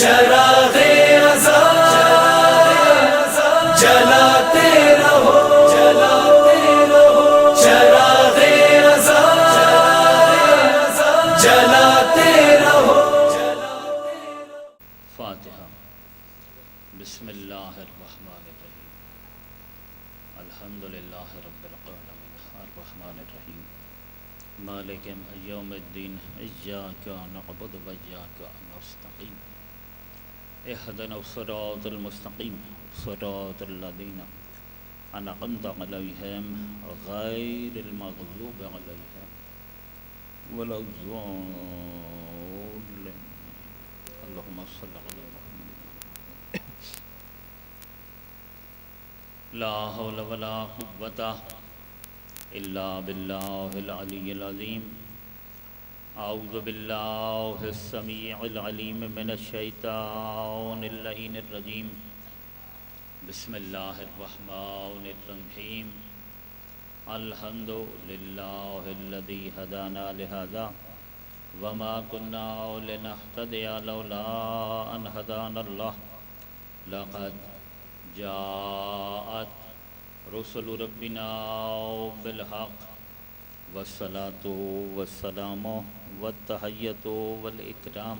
چراغ رضا جلاتے رہو، چراغ رضا جلاتے رہو۔ فاتحہ۔ بسم اللہ الرحمن الرحیم۔ الحمدللہ رب العالمین الرحمن الرحیم مالک یوم الدین ایاک نعبد و ایاک نستعین اہدنا الصراط المستقیم صراط الذین انعمت علیہم غیر المغضوب علیہم ولا الضالین۔ اللہم صل علی محمد۔ لا حول ولا قوة الا باللہ العلی العظیم۔ اعوذ باللہ السمیع العلیم من الشیطان اللعین الرجیم۔ بسم اللہ الرحمن الرحیم۔ الحمد للہ الذی ہدانا لہذا وما كنا لنهتدي لولا ان هدانا الله لقد جاءت رسل ربنا بالحق والصلاة والسلام والتحیۃ والإکرام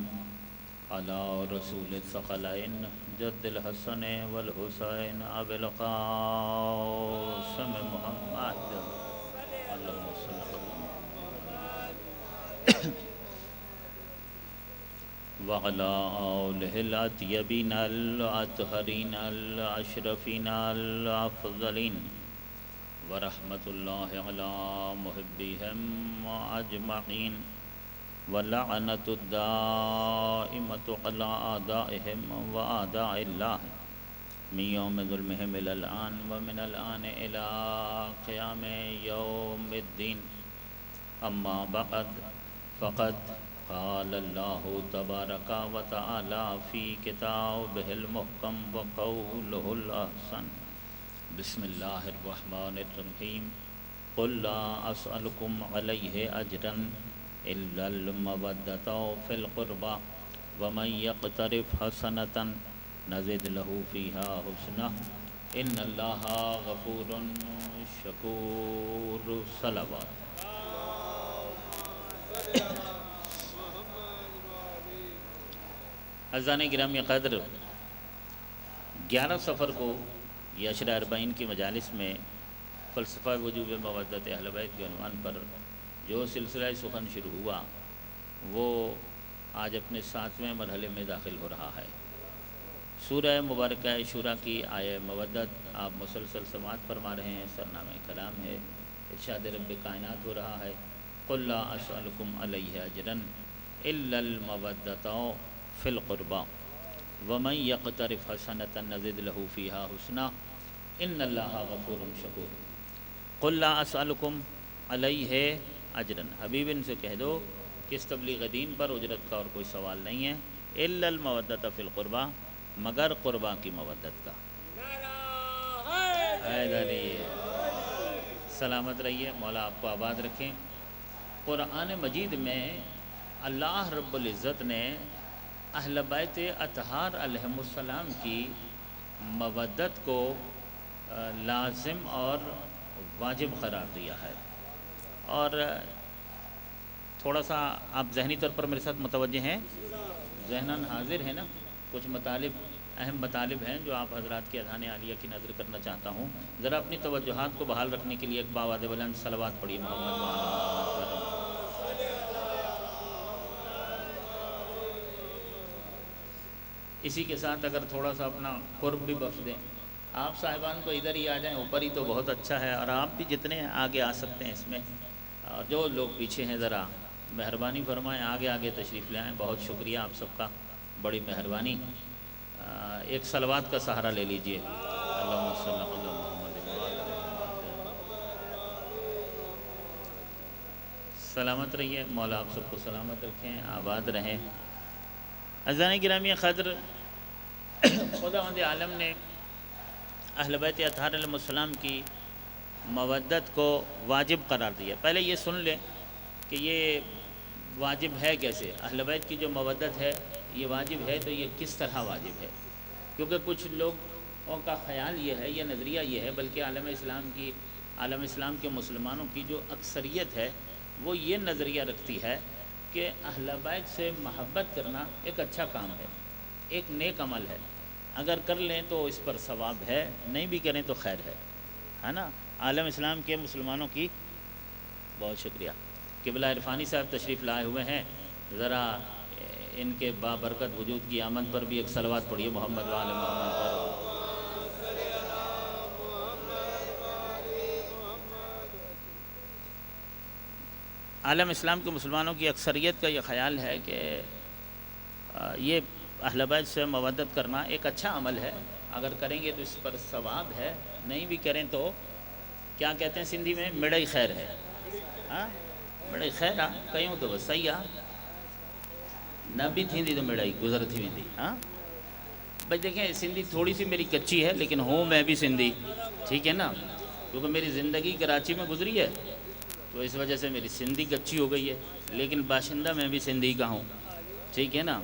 على رسول الثقلین جد الحسن والحسین ابی القاسم محمد اللہم صل علی محمد وعلى آلہ الأطیبین الأطہرین الأشرفین الأفضلین ورحمۃ اللہ علی محبیہم اجمعین ولعنۃ الدائمۃ علی اعدائہم واعداء اللہ من یوم ظلمہم الی الآن ومن الآن الی قیام یوم الدین۔ اما بعد فقد قال اللہ تبارک و تعالی فی کتابہ المحکم وقولہ الاحسن۔ بسم اللہ الرحمن الرحیم۔ قل لا اسألکم علیہ اجرا الا المودۃ فی القربى ومن یقترف حسنۃ نزد لہ فیہا حسنہ ان اللہ غفور شکور۔ صلوات۔ عزیزان گرامی قدر، 11 صفر کو یہ عشرہ اربعین کی مجالس میں فلسفہ وجوب مودت اہل بیت کے عنوان پر جو سلسلہ سخن شروع ہوا وہ آج اپنے 7ویں مرحلے میں داخل ہو رہا ہے۔ سورہ مبارکہ شورى کی آیہ مودت آپ مسلسل سماعت فرما رہے ہیں، سرنامہ کلام ہے، ارشاد رب کائنات ہو رہا ہے قل لا اسألکم علیہ اجرا الا المودۃ فی القربى ومن یقترف حسنۃ نزد لہ فیہا حسنہ ان اللہ غفور شکور۔ قل لا اسألکم علیہ اجرا، حبیب ان سے کہہ دو کہ اس تبلیغ دین پر اجرت کا اور کوئی سوال نہیں ہے، الا المودۃ فی القربى، مگر قربا کی مودت کا۔ سلامت رہیے، مولا آپ کو آباد رکھیں۔ قرآن مجید میں اللہ رب العزت نے اہل بیت اطہار علیہم السلام کی مودت کو لازم اور واجب قرار دیا ہے، اور تھوڑا سا آپ ذہنی طور پر میرے ساتھ متوجہ ہیں، ذہناً حاضر ہیں نا؟ کچھ مطالب، اہم مطالب ہیں جو آپ حضرات کی اذہان عالیہ کی نظر کرنا چاہتا ہوں۔ ذرا اپنی توجہات کو بحال رکھنے کے لیے ایک باواد بلند صلوات پڑھیے محمد محمد۔ اسی کے ساتھ اگر تھوڑا سا اپنا قرب بھی بخش دیں، آپ صاحبان تو ادھر ہی آ جائیں، اوپر ہی تو بہت اچھا ہے، اور آپ بھی جتنے آگے آ سکتے ہیں اس میں، اور جو لوگ پیچھے ہیں ذرا مہربانی فرمائیں آگے آگے تشریف لے آئیں۔ بہت شکریہ آپ سب کا، بڑی مہربانی۔ ایک صلوات کا سہارا لے لیجئے۔ اللہم صل علی محمد۔ سلامت رہیے، مولا آپ سب کو سلامت رکھیں، آباد رہیں۔ عزیزان گرامی قدر، خداوند عالم نے اہل بیت اطہار علیہ السلام کی مودت کو واجب قرار دیا۔ پہلے یہ سن لیں کہ یہ واجب ہے کیسے۔ اہل بیت کی جو مودت ہے یہ واجب ہے تو یہ کس طرح واجب ہے، کیونکہ کچھ لوگوں کا خیال یہ ہے، یہ نظریہ یہ ہے، بلکہ عالم اسلام کے مسلمانوں کی جو اکثریت ہے وہ یہ نظریہ رکھتی ہے کہ اہل بیت سے محبت کرنا ایک اچھا کام ہے، ایک نیک عمل ہے، اگر کر لیں تو اس پر ثواب ہے، نہیں بھی کریں تو خیر ہے نا۔ عالم اسلام کے مسلمانوں کی بہت شکریہ۔ قبلہ عرفانی صاحب تشریف لائے ہوئے ہیں، ذرا ان کے بابرکت وجود کی آمد پر بھی ایک صلوات پڑھیے محمد و آل محمد پر۔ عالم اسلام کے مسلمانوں کی اکثریت کا یہ خیال ہے کہ یہ اہل بیت سے مودت کرنا ایک اچھا عمل ہے، اگر کریں گے تو اس پر ثواب ہے، نہیں بھی کریں تو کیا کہتے ہیں سندھی میں مڑئی خیر ہے، ہاں مڑئی خیر آ کیوں تو بس صحیح آ نہ بھی تھیندی تو مڑئی گزر تھی ویندی۔ ہاں بھائی دیکھیں سندھی تھوڑی سی میری کچی ہے، لیکن ہوں میں بھی سندھی، ٹھیک ہے نا، کیونکہ میری زندگی کراچی میں گزری ہے تو اس وجہ سے میری سندھی کچی ہو گئی ہے، لیکن باشندہ میں بھی سندھی کا ہوں، ٹھیک ہے نا۔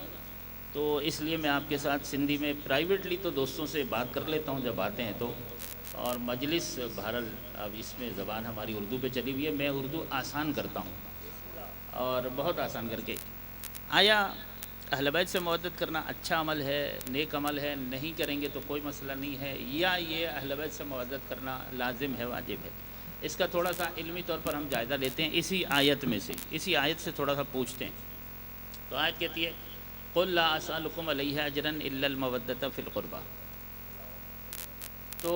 تو اس لیے میں آپ کے ساتھ سندھی میں پرائیویٹلی تو دوستوں سے بات کر لیتا ہوں جب آتے ہیں تو، اور مجلس بہرحال اب اس میں زبان ہماری اردو پہ چلی ہوئی ہے، میں اردو آسان کرتا ہوں اور بہت آسان کر کے۔ آیا اہل بیت سے مودت کرنا اچھا عمل ہے، نیک عمل ہے، نہیں کریں گے تو کوئی مسئلہ نہیں ہے، یا یہ اہل بیت سے مودت کرنا لازم ہے، واجب ہے؟ اس کا تھوڑا سا علمی طور پر ہم جائزہ لیتے ہیں، اسی آیت میں سے، اسی آیت سے تھوڑا سا پوچھتے ہیں۔ تو آیت کہتی ہے قُلْ لَا أَسْأَلُكُمْ عَلَيْهِ أَجْرًا إِلَّا الْمَوَدَّةَ فِي الْقُرْبَى۔ تو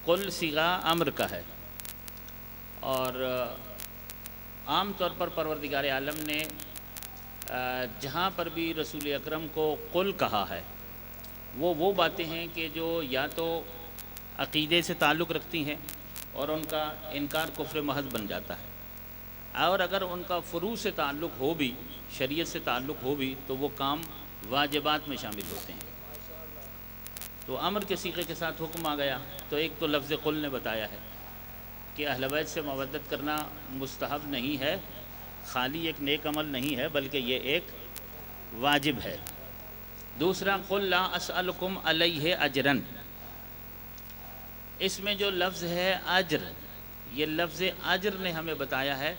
قل صیغہ امر کا ہے، اور عام طور پر پروردگار عالم نے جہاں پر بھی رسول اکرم کو قل کہا ہے وہ باتیں ہیں کہ جو یا تو عقیدے سے تعلق رکھتی ہیں اور ان کا انکار کفر محض بن جاتا ہے، اور اگر ان کا فروع سے تعلق ہو بھی، شریعت سے تعلق ہو بھی، تو وہ کام واجبات میں شامل ہوتے ہیں۔ تو امر کے صیغے کے ساتھ حکم آ گیا، تو ایک تو لفظ قل نے بتایا ہے کہ اہل بیت سے مودت کرنا مستحب نہیں ہے، خالی ایک نیک عمل نہیں ہے، بلکہ یہ ایک واجب ہے۔ دوسرا قل لا اسألکم علیہ اجرن، اس میں جو لفظ ہے اجر، یہ لفظ اجر نے ہمیں بتایا ہے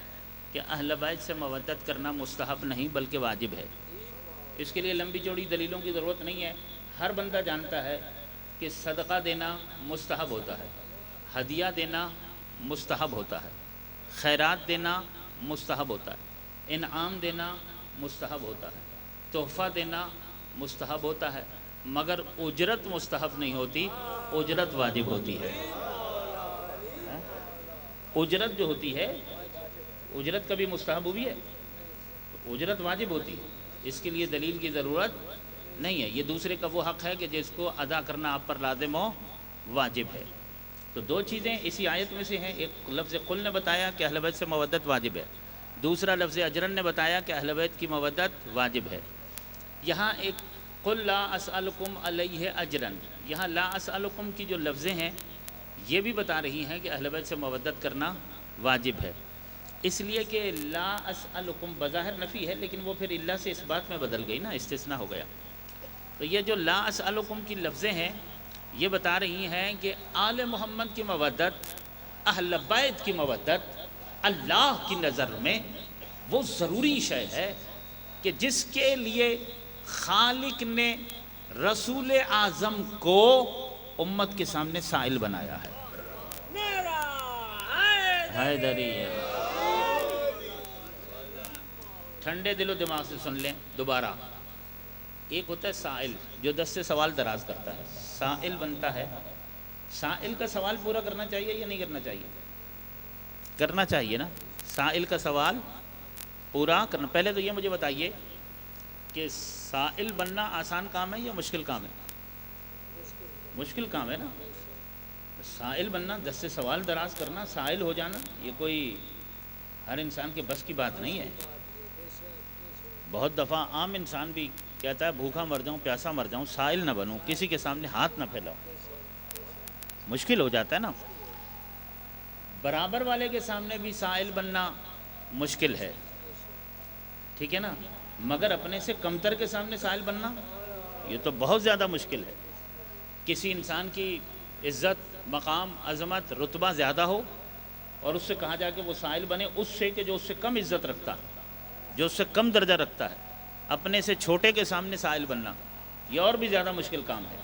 کہ اہل بیت سے مودت کرنا مستحب نہیں بلکہ واجب ہے۔ اس کے لیے لمبی چوڑی دلیلوں کی ضرورت نہیں ہے، ہر بندہ جانتا ہے کہ صدقہ دینا مستحب ہوتا ہے، ہدیہ دینا مستحب ہوتا ہے، خیرات دینا مستحب ہوتا ہے، انعام دینا مستحب ہوتا ہے، تحفہ دینا مستحب ہوتا ہے، مگر اجرت مستحب نہیں ہوتی، اجرت واجب ہوتی ہے۔ اجرت جو ہوتی ہے، اجرت کبھی مستحب ہوئی ہے؟ اجرت واجب ہوتی ہے، اس کے لیے دلیل کی ضرورت نہیں ہے، یہ دوسرے کا وہ حق ہے کہ جس کو ادا کرنا آپ پر لازم و واجب ہے۔ تو دو چیزیں اسی آیت میں سے ہیں، ایک لفظ قل نے بتایا کہ اہل بیت سے مودت واجب ہے، دوسرا لفظ اجرن نے بتایا کہ اہل بیت کی مودت واجب ہے۔ یہاں ایک قل لا اسألکم علیہ اجرن، یہاں لا اسألکم کی جو لفظیں ہیں یہ بھی بتا رہی ہیں کہ اہل بیت سے مودت کرنا واجب ہے، اس لیے کہ لا اسألکم بظاہر نفی ہے، لیکن وہ پھر اللہ سے اس بات میں بدل گئی نا، استثناء ہو گیا۔ تو یہ جو لا اسألکم کی لفظیں ہیں یہ بتا رہی ہیں کہ آل محمد کی مودت، اہل بیت کی مودت اللہ کی نظر میں وہ ضروری شے ہے کہ جس کے لیے خالق نے رسول اعظم کو امت کے سامنے سائل بنایا ہے۔ حیدری ٹھنڈے دل و دماغ سے سن لیں دوبارہ، ایک ہوتا ہے سائل جو 10 سے سوال دراز کرتا ہے، سائل بنتا ہے، سائل کا سوال پورا کرنا چاہیے یا نہیں کرنا چاہیے؟ کرنا چاہیے نا، سائل کا سوال پورا کرنا۔ پہلے تو یہ مجھے بتائیے کہ سائل بننا آسان کام ہے یا مشکل کام ہے؟ مشکل کام ہے نا، سائل بننا، 10 سے سوال دراز کرنا، سائل ہو جانا، یہ کوئی ہر انسان کے بس کی بات نہیں ہے۔ بہت دفعہ عام انسان بھی کہتا ہے بھوکا مر جاؤں، پیاسا مر جاؤں، سائل نہ بنوں، کسی کے سامنے ہاتھ نہ پھیلاؤں، مشکل ہو جاتا ہے نا۔ برابر والے کے سامنے بھی سائل بننا مشکل ہے، ٹھیک ہے نا، مگر اپنے سے کمتر کے سامنے سائل بننا یہ تو بہت زیادہ مشکل ہے۔ کسی انسان کی عزت، مقام، عظمت، رتبہ زیادہ ہو اور اس سے کہا جائے کہ وہ سائل بنے اس سے کہ جو اس سے کم عزت رکھتا ہے، جو اس سے کم درجہ رکھتا ہے، اپنے سے چھوٹے کے سامنے سائل بننا یہ اور بھی زیادہ مشکل کام ہے۔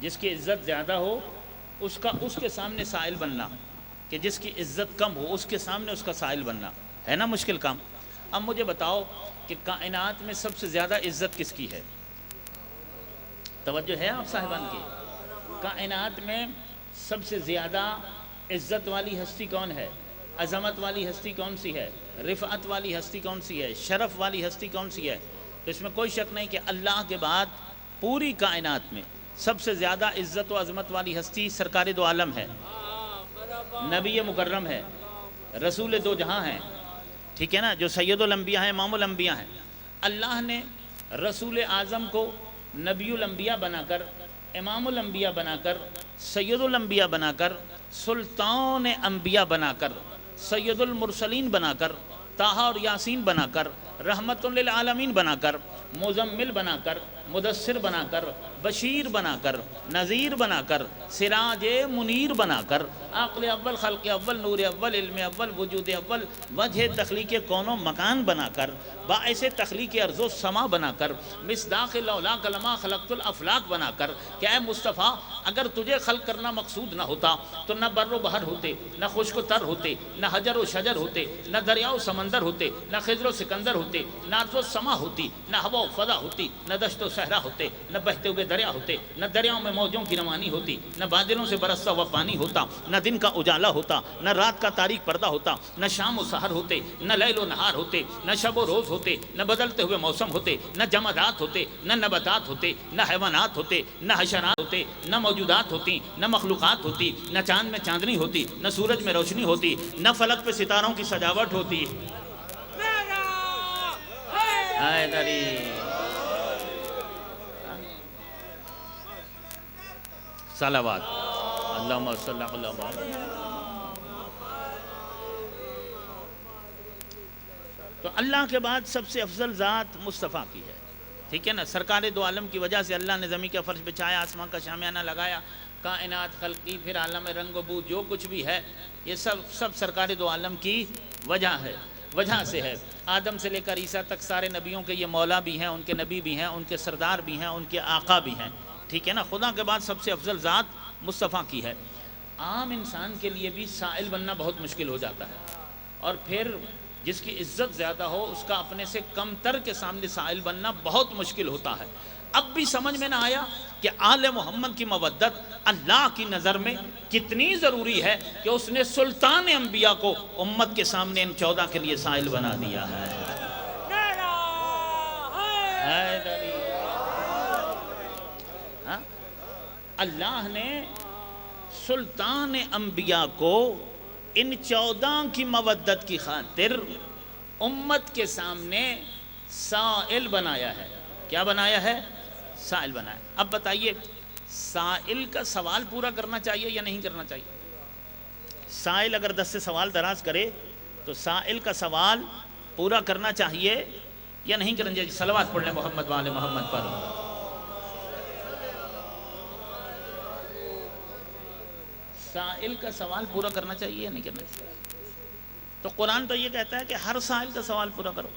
جس کی عزت زیادہ ہو اس کے سامنے سائل بننا، کہ جس کی عزت کم ہو اس کے سامنے اس کا سائل بننا ہے نا مشکل کام۔ اب مجھے بتاؤ کہ کائنات میں سب سے زیادہ عزت کس کی ہے؟ توجہ ہے آپ صاحبان کی؟ کائنات میں سب سے زیادہ عزت والی ہستی کون ہے؟ عظمت والی ہستی کون سی ہے؟ رفعت والی ہستی کون سی ہے؟ شرف والی ہستی کون سی ہے؟ تو اس میں کوئی شک نہیں کہ اللہ کے بعد پوری کائنات میں سب سے زیادہ عزت و عظمت والی ہستی سرکار دو عالم ہے، نبی مکرم ہے، رسول دو جہاں ہیں، ٹھیک ہے نا، جو سید الانبیاء ہیں، امام الانبیاء ہیں۔ اللہ نے رسول اعظم کو نبی الانبیاء بنا کر، امام الانبیاء بنا کر، سید الانبیاء بنا کر، سلطان انبیاء بنا کر، سید المرسلین بنا کر، طٰہٰ اور یاسین بنا کر، رحمت للعالمین بنا کر، مزمل بنا کر، مدثر بنا کر، بشیر بنا کر، نذیر بنا کر، سراج منیر بنا کر، عقل اول، خلق اول، نور اول، علم اول، وجود اول، وجہ تخلیق کون و مکان بنا کر، باعث تخلیق ارض و سما بنا کر، مصداق الاولاق لما خلقت الافلاق بنا کر کہ اے مصطفیٰ اگر تجھے خلق کرنا مقصود نہ ہوتا تو نہ بر و بحر ہوتے، نہ خشک و تر ہوتے، نہ حجر و شجر ہوتے، نہ دریا و سمندر ہوتے، نہ خضر و سکندر ہوتے، نہ ارض و سما ہوتی، نہ ہوا و فضا ہوتی، نہ دشت و صحرا ہوتے، نہ بہتے ہوئے دریا ہوتے، نہ دریاؤں میں موجوں کی روانی ہوتی، نہ بادلوں سے برستا ہوا پانی ہوتا، نہ دن کا اجالا ہوتا، نہ رات کا تاریک پردہ ہوتا، نہ شام و سحر ہوتے، نہ لیل و نہار ہوتے، نہ شب و روز ہوتے، نہ بدلتے ہوئے موسم ہوتے، نہ جمادات ہوتے، نہ نباتات ہوتے، نہ حیوانات ہوتے، نہ حشرات ہوتے، نہ موجودات ہوتی، نہ مخلوقات ہوتی، نہ چاند میں چاندنی ہوتی، نہ سورج میں روشنی ہوتی، نہ فلک پہ ستاروں کی سجاوٹ ہوتی۔ حیدری صلوات اللہم صلی اللہ علیہ وسلم۔ تو اللہ کے بعد سب سے افضل ذات مصطفیٰ کی ہے، ٹھیک ہے نا۔ سرکار دو عالم کی وجہ سے اللہ نے زمین کا فرش بچھایا، آسمان کا شامیانہ لگایا، کائنات خلقی، پھر عالم رنگ و بو جو کچھ بھی ہے یہ سب سرکار دو عالم کی وجہ سے ہے۔ آدم سے لے کر عیسیٰ تک سارے نبیوں کے یہ مولا بھی ہیں، ان کے نبی بھی ہیں، ان کے سردار بھی ہیں، ان کے آقا بھی ہیں، ٹھیک ہے نا۔ خدا کے بعد سب سے افضل ذات مصطفیٰ کی ہے۔ عام انسان کے لیے بھی سائل بننا بہت مشکل ہو جاتا ہے، اور پھر جس کی عزت زیادہ ہو اس کا اپنے سے کم تر کے سامنے سائل بننا بہت مشکل ہوتا ہے۔ اب بھی سمجھ میں نہ آیا کہ آل محمد کی مودت اللہ کی نظر میں کتنی ضروری ہے کہ اس نے سلطان انبیاء کو امت کے سامنے ان 14 کے لیے سائل بنا دیا ہے۔ اللہ نے سلطان انبیاء کو ان 14 کی مودت کی خاطر امت کے سامنے سائل بنایا ہے۔ کیا بنایا ہے؟ سائل بنایا۔ اب بتائیے سائل کا سوال پورا کرنا چاہیے یا نہیں کرنا چاہیے؟ سائل اگر 10 سے سوال دراز کرے تو سائل کا سوال پورا کرنا چاہیے یا نہیں کرنا چاہیے؟ صلوات پڑھ لیں محمد وآل محمد پر۔ سائل کا سوال پورا کرنا چاہیے یا نہیں کرنا چاہیے؟ تو قرآن تو یہ کہتا ہے کہ ہر سائل کا سوال پورا کرو،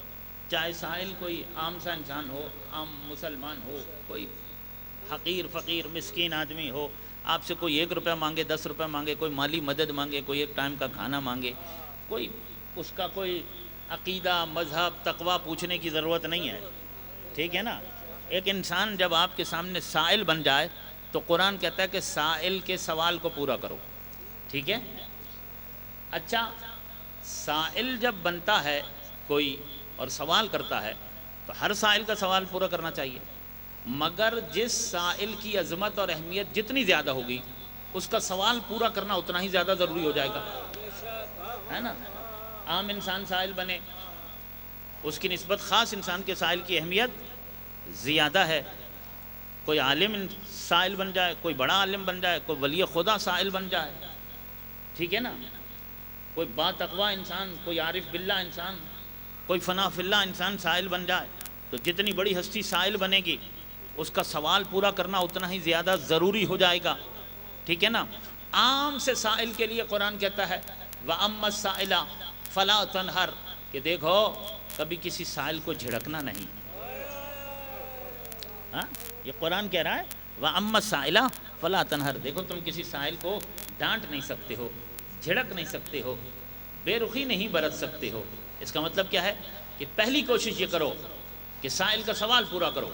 چاہے سائل کوئی عام سا انسان ہو، عام مسلمان ہو، کوئی حقیر فقیر مسکین آدمی ہو، آپ سے کوئی 1 روپیہ مانگے، 10 روپیہ مانگے، کوئی مالی مدد مانگے، کوئی ایک ٹائم کا کھانا مانگے، کوئی اس کا کوئی عقیدہ مذہب تقوی پوچھنے کی ضرورت نہیں ہے، ٹھیک ہے نا۔ ایک انسان جب آپ کے سامنے سائل بن جائے تو قرآن کہتا ہے کہ سائل کے سوال کو پورا کرو، ٹھیک ہے۔ اچھا سائل جب بنتا ہے کوئی اور سوال کرتا ہے تو ہر سائل کا سوال پورا کرنا چاہیے، مگر جس سائل کی عظمت اور اہمیت جتنی زیادہ ہوگی اس کا سوال پورا کرنا اتنا ہی زیادہ ضروری ہو جائے گا، ہے نا۔ عام انسان سائل بنے، اس کی نسبت خاص انسان کے سائل کی اہمیت زیادہ ہے۔ کوئی عالم سائل بن جائے، کوئی بڑا عالم بن جائے، کوئی ولی خدا سائل بن جائے، ٹھیک ہے نا۔ کوئی با تقوی انسان، کوئی عارف باللہ انسان، کوئی فنا فی اللہ انسان سائل بن جائے، تو جتنی بڑی ہستی سائل بنے گی اس کا سوال پورا کرنا اتنا ہی زیادہ ضروری ہو جائے گا، ٹھیک ہے نا۔ عام سے سائل کے لیے قرآن کہتا ہے وَأَمَّا السَّائِلَ فَلَا تَنْهَرْ، کہ دیکھو کبھی کسی سائل کو جھڑکنا نہیں۔ ہاں یہ قرآن کہہ رہا ہے وَأَمَّا السَّائِلَ فَلَا تَنْهَرْ، دیکھو تم کسی سائل کو ڈانٹ نہیں سکتے ہو، جھڑک نہیں سکتے ہو، بے رخی نہیں برت سکتے ہو۔ اس کا مطلب کیا ہے کہ پہلی کوشش یہ کرو کہ سائل کا سوال پورا کرو،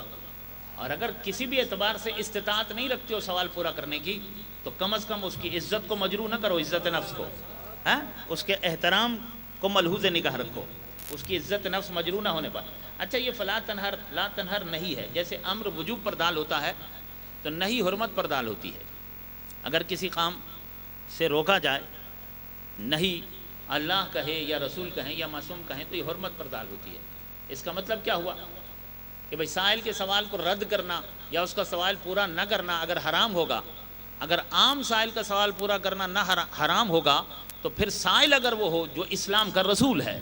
اور اگر کسی بھی اعتبار سے استطاعت نہیں رکھتے ہو سوال پورا کرنے کی تو کم از کم اس کی عزت کو مجروح نہ کرو، عزت نفس کو، ہاں اس کے احترام کو ملحوظ نگاہ رکھو، اس کی عزت نفس مجروح نہ ہونے پر۔ اچھا یہ فلا تنہر، لا تنہر نہیں ہے، جیسے امر وجوب پر دال ہوتا ہے تو نہیں حرمت پر دال ہوتی ہے۔ اگر کسی کام سے روکا جائے، نہیں اللہ کہے یا رسول کہیں یا معصوم کہیں تو یہ حرمت پر دال ہوتی ہے۔ اس کا مطلب کیا ہوا کہ بھئی سائل کے سوال کو رد کرنا یا اس کا سوال پورا نہ کرنا اگر حرام ہوگا، اگر عام سائل کا سوال پورا کرنا نہ حرام ہوگا تو پھر سائل اگر وہ ہو جو اسلام کا رسول ہے،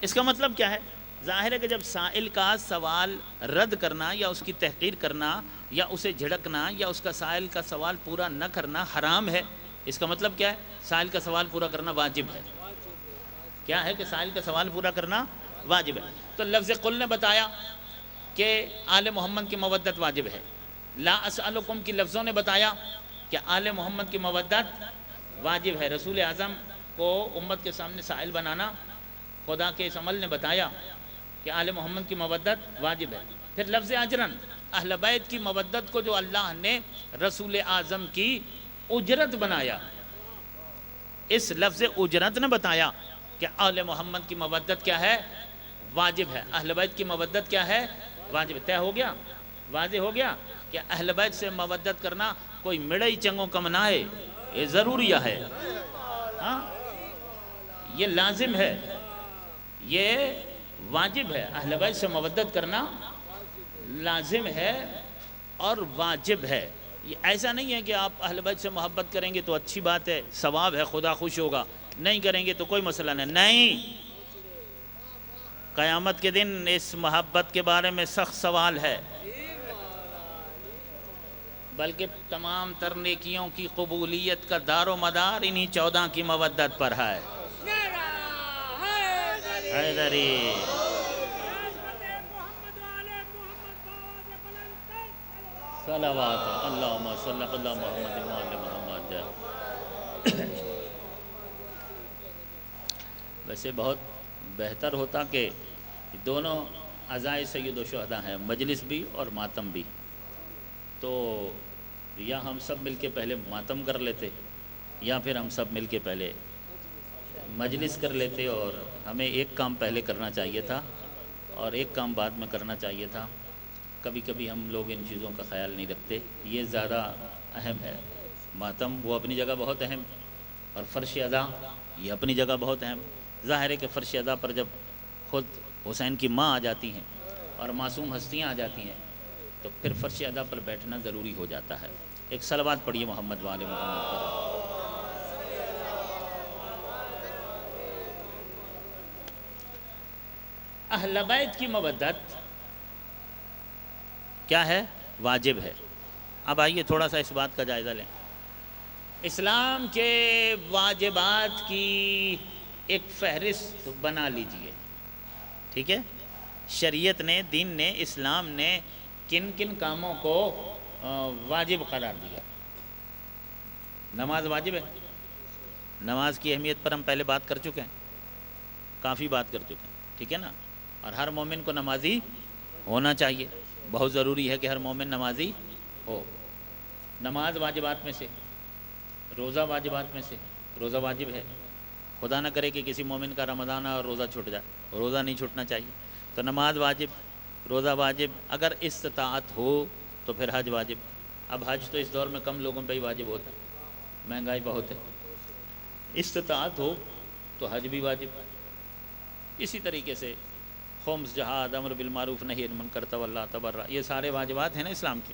اس کا مطلب کیا ہے؟ ظاہر ہے کہ جب سائل کا سوال رد کرنا یا اس کی تحقیر کرنا یا اسے جھڑکنا یا اس کا سائل کا سوال پورا نہ کرنا حرام ہے، اس کا مطلب کیا ہے؟ سائل کا سوال پورا کرنا واجب ہے۔ کیا ہے کہ سائل کا سوال پورا کرنا واجب ہے۔ تو لفظ قل نے بتایا کہ آل محمد کی مودت واجب ہے، لا اسألکم کی لفظوں نے بتایا کہ آل محمد کی مودت واجب ہے، رسول اعظم کو امت کے سامنے سائل بنانا خدا کے اس عمل نے بتایا کہ آل محمد کی مودت واجب ہے۔ پھر لفظ اجرن، اہل بیت کی مودت کو جو اللہ نے رسول اعظم کی اجرت بنایا، اس لفظ اجرت نے بتایا کہ آل محمد کی مودت کیا ہے؟ واجب ہے۔ اہل بیت کی مودت کیا ہے؟ واجب ہے۔ طے ہو گیا، واضح ہو گیا کہ اہل بیت سے مودت کرنا کوئی مڑئی چنگوں کم نہ ہے، یہ ضروریہ ہے، ہاں یہ لازم ہے، یہ واجب ہے۔ اہل بیت سے مودت کرنا لازم ہے اور واجب ہے۔ یہ ایسا نہیں ہے کہ آپ اہل بیت سے محبت کریں گے تو اچھی بات ہے، ثواب ہے، خدا خوش ہوگا، نہیں کریں گے تو کوئی مسئلہ نہیں۔ قیامت کے دن اس محبت کے بارے میں سخت سوال ہے، بلکہ تمام تر نیکیوں کی قبولیت کا دار و مدار انہی 14 کی مودت پر ہے۔ حیدری صلوات اللہم صلی اللہ محمد وآل محمد۔ ویسے بہت بہتر ہوتا کہ دونوں عزائے سید و شہداء ہیں، مجلس بھی اور ماتم بھی، تو یا ہم سب مل کے پہلے ماتم کر لیتے یا پھر ہم سب مل کے پہلے مجلس کر لیتے، اور ہمیں ایک کام پہلے کرنا چاہیے تھا اور ایک کام بعد میں کرنا چاہیے تھا۔ کبھی کبھی ہم لوگ ان چیزوں کا خیال نہیں رکھتے، یہ زیادہ اہم ہے۔ ماتم وہ اپنی جگہ بہت اہم، اور فرش ادا یہ اپنی جگہ بہت اہم۔ ظاہر ہے کہ فرش ادا پر جب خود حسین کی ماں آ جاتی ہیں اور معصوم ہستیاں آ جاتی ہیں تو پھر فرش ادا پر بیٹھنا ضروری ہو جاتا ہے۔ ایک صلوات پڑھیے محمد وآل محمد پر۔ اہل بیت کی مودت کیا ہے؟ واجب ہے۔ اب آئیے تھوڑا سا اس بات کا جائزہ لیں۔ اسلام کے واجبات کی ایک فہرست بنا لیجئے، ٹھیک ہے؟ شریعت نے، دین نے، اسلام نے کن کن کاموں کو واجب قرار دیا؟ نماز واجب ہے۔ نماز کی اہمیت پر ہم پہلے بات کر چکے ہیں، کافی بات کر چکے ہیں، ٹھیک ہے نا؟ اور ہر مومن کو نمازی ہونا چاہیے، بہت ضروری ہے کہ ہر مومن نمازی ہو۔ نماز واجبات میں سے، روزہ واجبات میں سے، روزہ واجب ہے۔ خدا نہ کرے کہ کسی مومن کا رمضان اور روزہ چھوٹ جائے، روزہ نہیں چھوٹنا چاہیے۔ تو نماز واجب، روزہ واجب، اگر استطاعت ہو تو پھر حج واجب۔ اب حج تو اس دور میں کم لوگوں پہ ہی واجب ہوتا ہے، مہنگائی بہت ہے۔ استطاعت ہو تو حج بھی واجب۔ اسی طریقے سے خمس، جہاد، امر بالمعروف نہی عن المنکر، تولی تبرع، یہ سارے واجبات ہیں نا اسلام کے۔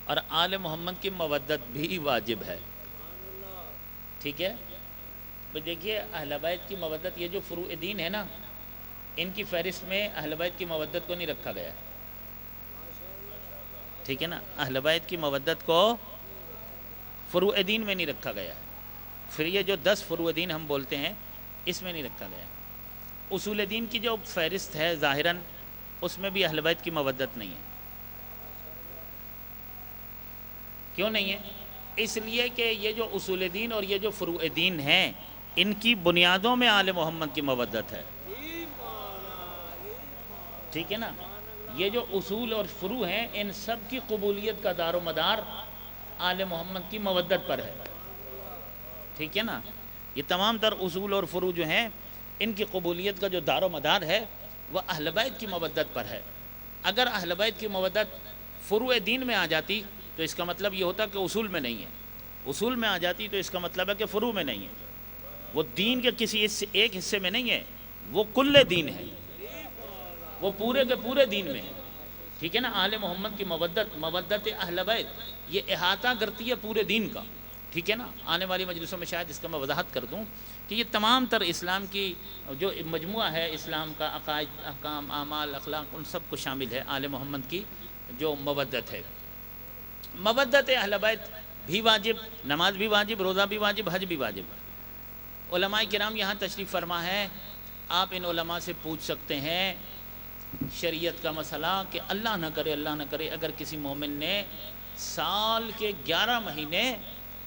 اور آل محمد کی مودت بھی واجب ہے، ٹھیک ہے؟ تو دیکھیے اہل بیت کی مودت، یہ جو فروع دین ہے نا، ان کی فہرست میں اہل بیت کی مودت کو نہیں رکھا گیا، ٹھیک ہے نا، اہل بیت کی مودت کو فروع دین میں نہیں رکھا گیا ہے۔ پھر یہ جو 10 فروع دین ہم بولتے ہیں اس میں نہیں رکھا گیا۔ اصول دین کی جو فہرست ہے ظاہراً اس میں بھی اہل بیت کی مودت نہیں ہے۔ کیوں نہیں ہے؟ اس لیے کہ یہ جو اصول دین اور یہ جو فروع دین ہیں ان کی بنیادوں میں آل محمد کی مودت ہے، ٹھیک ہے نا۔ یہ جو اصول اور فروع ہیں ان سب کی قبولیت کا دار و مدار آل محمد کی مودت پر ہے، ٹھیک ہے نا۔ یہ تمام تر اصول اور فروع جو ہیں ان کی قبولیت کا جو دار و مدار ہے وہ اہل بیت کی مودت پر ہے۔ اگر اہل بیت کی مودت فروع دین میں آ جاتی تو اس کا مطلب یہ ہوتا کہ اصول میں نہیں ہے، اصول میں آ جاتی تو اس کا مطلب ہے کہ فروع میں نہیں ہے۔ وہ دین کے کسی ایک حصے میں نہیں ہے، وہ کل دین ہے، وہ پورے کے پورے دین میں ہے، ٹھیک ہے نا۔ آل محمد کی مودت اہل بیت یہ احاطہ کرتی ہے پورے دین کا، ٹھیک ہے نا۔ آنے والی مجلسوں میں شاید اس کا میں وضاحت کر دوں کہ یہ تمام تر اسلام کی جو مجموعہ ہے، اسلام کا عقائد، احکام، اعمال، اخلاق، ان سب کو شامل ہے آل محمد کی جو مودت ہے۔ مودت اہل بیت بھی واجب، نماز بھی واجب، روزہ بھی واجب، حج بھی واجب۔ علماء کرام یہاں تشریف فرما ہے، آپ ان علماء سے پوچھ سکتے ہیں شریعت کا مسئلہ کہ اللہ نہ کرے اگر کسی مومن نے سال کے 11 مہینے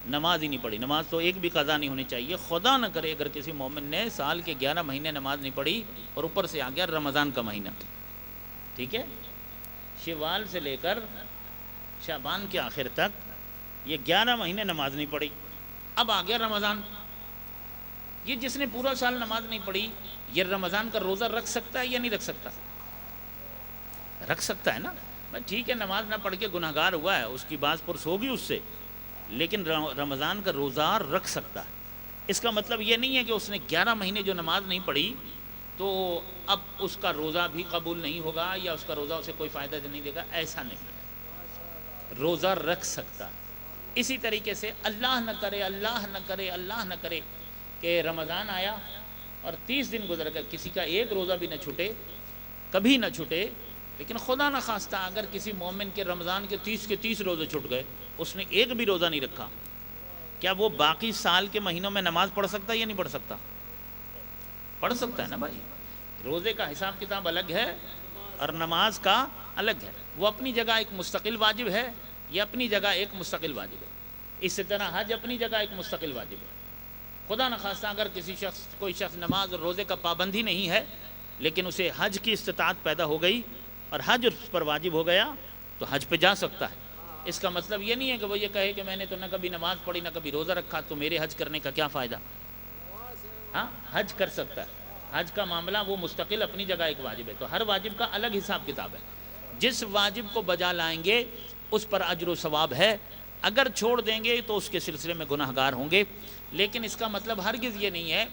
نماز ہی نہیں پڑھی، نماز تو ایک بھی قضا نہیں ہونی چاہیے، خدا نہ کرے اگر کسی مومن نے سال کے 11 مہینے نماز نہیں پڑھی اور اوپر سے آ گیا رمضان کا مہینہ، ٹھیک ہے، شوال سے لے کر شعبان کے آخر تک یہ 11 مہینے نماز نہیں پڑھی، اب آ گیا رمضان، یہ جس نے پورا سال نماز نہیں پڑھی یہ رمضان کا روزہ رکھ سکتا ہے یا نہیں رکھ سکتا؟ رکھ سکتا ہے نا، ٹھیک ہے، نماز نہ پڑھ کے گناہگار ہوا ہے، اس کی باز پرس ہوگی اس سے، لیکن رمضان کا روزہ رکھ سکتا ہے۔ اس کا مطلب یہ نہیں ہے کہ اس نے 11 مہینے جو نماز نہیں پڑھی تو اب اس کا روزہ بھی قبول نہیں ہوگا یا اس کا روزہ اسے کوئی فائدہ نہیں دے گا، ایسا نہیں ہے، روزہ رکھ سکتا۔ اسی طریقے سے اللہ نہ کرے کہ رمضان آیا اور 30 دن گزر گئے، کسی کا ایک روزہ بھی نہ چھوٹے، کبھی نہ چھوٹے، لیکن خدا نہ خواستہ اگر کسی مومن کے رمضان کے 30 روزے چھوٹ گئے، اس نے ایک بھی روزہ نہیں رکھا، کیا وہ باقی سال کے مہینوں میں نماز پڑھ سکتا ہے یا نہیں پڑھ سکتا؟ پڑھ سکتا ہے نا بھائی۔ روزے کا حساب کتاب الگ ہے اور نماز کا الگ ہے، وہ اپنی جگہ ایک مستقل واجب ہے، یہ اپنی جگہ ایک مستقل واجب ہے۔ اسی طرح حج اپنی جگہ ایک مستقل واجب ہے۔ خدا نخواستہ اگر کوئی شخص نماز اور روزے کا پابند ہی نہیں ہے لیکن اسے حج کی استطاعت پیدا ہو گئی اور حج اس پر واجب ہو گیا تو حج پہ جا سکتا ہے۔ اس کا مطلب یہ نہیں ہے کہ وہ یہ کہے کہ میں نے تو نہ کبھی نماز پڑھی نہ کبھی روزہ رکھا تو میرے حج کرنے کا کیا فائدہ؟ ہاں، حج کر سکتا ہے، حج کا معاملہ وہ مستقل اپنی جگہ ایک واجب ہے، تو ہر واجب کا الگ حساب کتاب ہے۔ جس واجب کو بجا لائیں گے اس پر اجر و ثواب ہے، اگر چھوڑ دیں گے تو اس کے سلسلے میں گناہ گار ہوں گے۔ لیکن اس کا مطلب ہرگز یہ نہیں ہے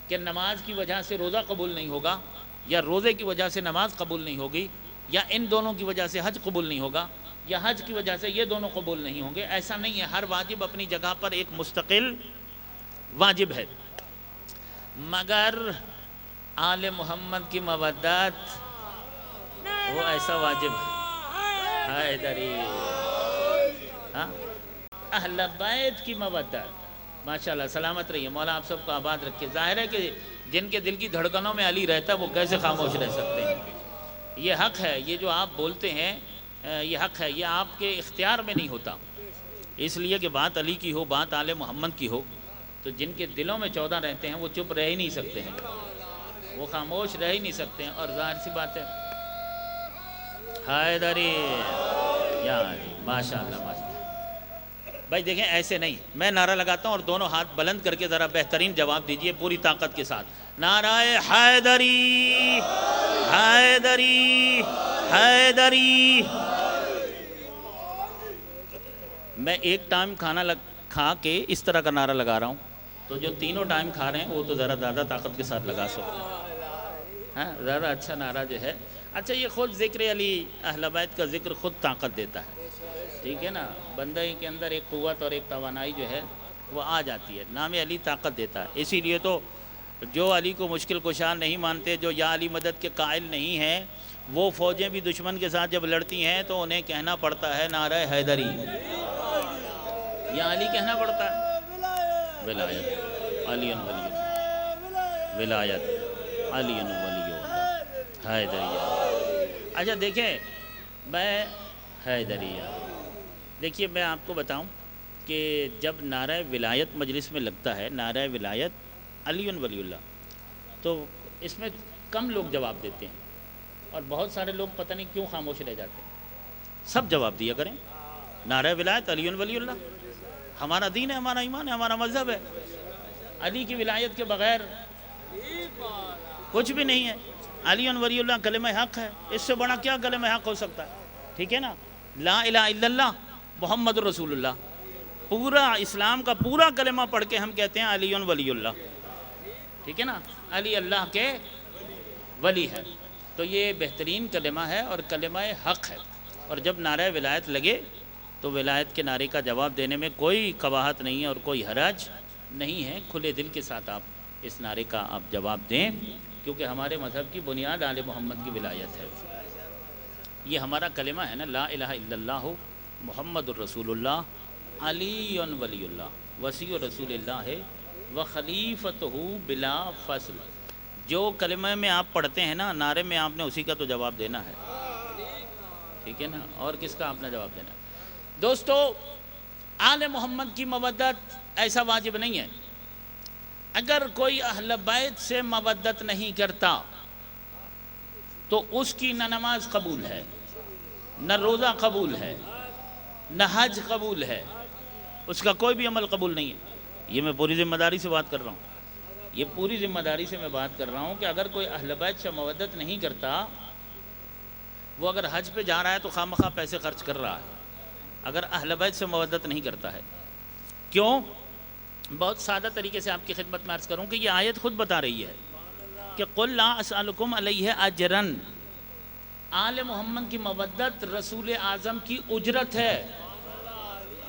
کہ نماز کی وجہ سے روزہ قبول نہیں ہوگا یا روزے کی وجہ سے نماز قبول نہیں ہوگی یا ان دونوں کی وجہ سے حج قبول نہیں ہوگا یا حج کی وجہ سے یہ دونوں قبول نہیں ہوں گے، ایسا نہیں ہے۔ ہر واجب اپنی جگہ پر ایک مستقل واجب ہے، مگر آل محمد کی مودت وہ ایسا واجب ہے، حیدری، ہاں، اہل بیت کی مودت، ماشاءاللہ، سلامت رہیے، مولا آپ سب کو آباد رکھے۔ ظاہر ہے کہ جن کے دل کی دھڑکنوں میں علی رہتا ہے وہ کیسے خاموش رہ سکتے ہیں؟ یہ حق ہے، یہ جو آپ بولتے ہیں یہ حق ہے، یہ آپ کے اختیار میں نہیں ہوتا، اس لیے کہ بات علی کی ہو، بات آل محمد کی ہو تو جن کے دلوں میں 14 رہتے ہیں وہ چپ رہ ہی نہیں سکتے ہیں، وہ خاموش رہ ہی نہیں سکتے ہیں، اور ظاہر سی بات ہے حیدری، یا علی، ماشاءاللہ ماشاءاللہ۔ بھائی دیکھیں ایسے نہیں، میں نعرہ لگاتا ہوں اور دونوں ہاتھ بلند کر کے ذرا بہترین جواب دیجئے پوری طاقت کے ساتھ، نعرہ حیدری، حیدری، حیدری۔ میں ایک ٹائم کھانا کھا کے اس طرح کا نعرہ لگا رہا ہوں تو جو تینوں ٹائم کھا رہے ہیں وہ تو ذرا زیادہ طاقت کے ساتھ لگا سکتے ہیں، ہاں، زیادہ اچھا نعرہ جو ہے۔ اچھا، یہ خود ذکر علی، اہل بیت کا ذکر خود طاقت دیتا ہے، ٹھیک ہے نا، بندہ کے اندر ایک قوت اور ایک توانائی جو ہے وہ آ جاتی ہے، نام علی طاقت دیتا ہے۔ اسی لیے تو جو علی کو مشکل کشا نہیں مانتے، جو یا علی مدد کے قائل نہیں ہیں، وہ فوجیں بھی دشمن کے ساتھ جب لڑتی ہیں تو انہیں کہنا پڑتا ہے نعرہ حیدری، یا علی کہنا پڑتا ہے، ولایت علی ولی اللہ، ولایت علی ولی اللہ، حیدریہ۔ اچھا دیکھیں، میں حیدریہ، دیکھیے میں آپ کو بتاؤں کہ جب نعرہ ولایت مجلس میں لگتا ہے، نعرہ ولایت علی ولی اللہ، تو اس میں کم لوگ جواب دیتے ہیں اور بہت سارے لوگ پتہ نہیں کیوں خاموش رہ جاتے ہیں۔ سب جواب دیا کریں، نعرہ ولایت علی ولی اللہ، ہمارا دین ہے، ہمارا ایمان ہے، ہمارا مذہب ہے، علی کی ولایت کے بغیر کچھ بھی نہیں ہے، علی ولی اللہ کلمہ حق ہے، اس سے بڑا کیا کلمہ حق ہو سکتا ہے؟ ٹھیک ہے نا، لا الہ الا اللہ محمد رسول اللہ، پورا اسلام کا پورا کلمہ پڑھ کے ہم کہتے ہیں علی ولی اللہ، ٹھیک ہے نا، علی اللہ کے ولی ہے، تو یہ بہترین کلمہ ہے اور کلمہ حق ہے۔ اور جب نعرہ ولایت لگے تو ولایت کے نعرے کا جواب دینے میں کوئی قباحت نہیں ہے اور کوئی حرج نہیں ہے، کھلے دل کے ساتھ آپ اس نعرے کا آپ جواب دیں، کیونکہ ہمارے مذہب کی بنیاد آل محمد کی ولایت ہے۔ یہ ہمارا کلمہ ہے نا، لا الہ الا اللہ محمد الرسول اللہ علی ولی اللہ وصی رسول اللہ و خلیفتہ بلا فصل۔ جو کلمہ میں آپ پڑھتے ہیں نا، نعرے میں آپ نے اسی کا تو جواب دینا ہے، ٹھیک ہے نا، اور کس کا آپ نے جواب دینا ہے؟ دوستو، آل محمد کی مودت ایسا واجب نہیں ہے۔ اگر کوئی اہل بیت سے مودت نہیں کرتا تو اس کی نہ نماز قبول ہے، نہ روزہ قبول ہے، نہ حج قبول ہے، اس کا کوئی بھی عمل قبول نہیں ہے۔ یہ میں پوری ذمہ داری سے بات کر رہا ہوں، یہ پوری ذمہ داری سے میں بات کر رہا ہوں کہ اگر کوئی اہل بیت سے مودت نہیں کرتا، وہ اگر حج پہ جا رہا ہے تو خواہ مخواہ پیسے خرچ کر رہا ہے، اگر اہل بیت سے مودت نہیں کرتا ہے۔ کیوں؟ بہت سادہ طریقے سے آپ کی خدمت میں عرض کروں کہ یہ آیت خود بتا رہی ہے کہ قُلْ لَا أَسْأَلُكُمْ عَلَيْهِ أَجْرًا، آل محمد کی مودت رسول اعظم کی اجرت ہے۔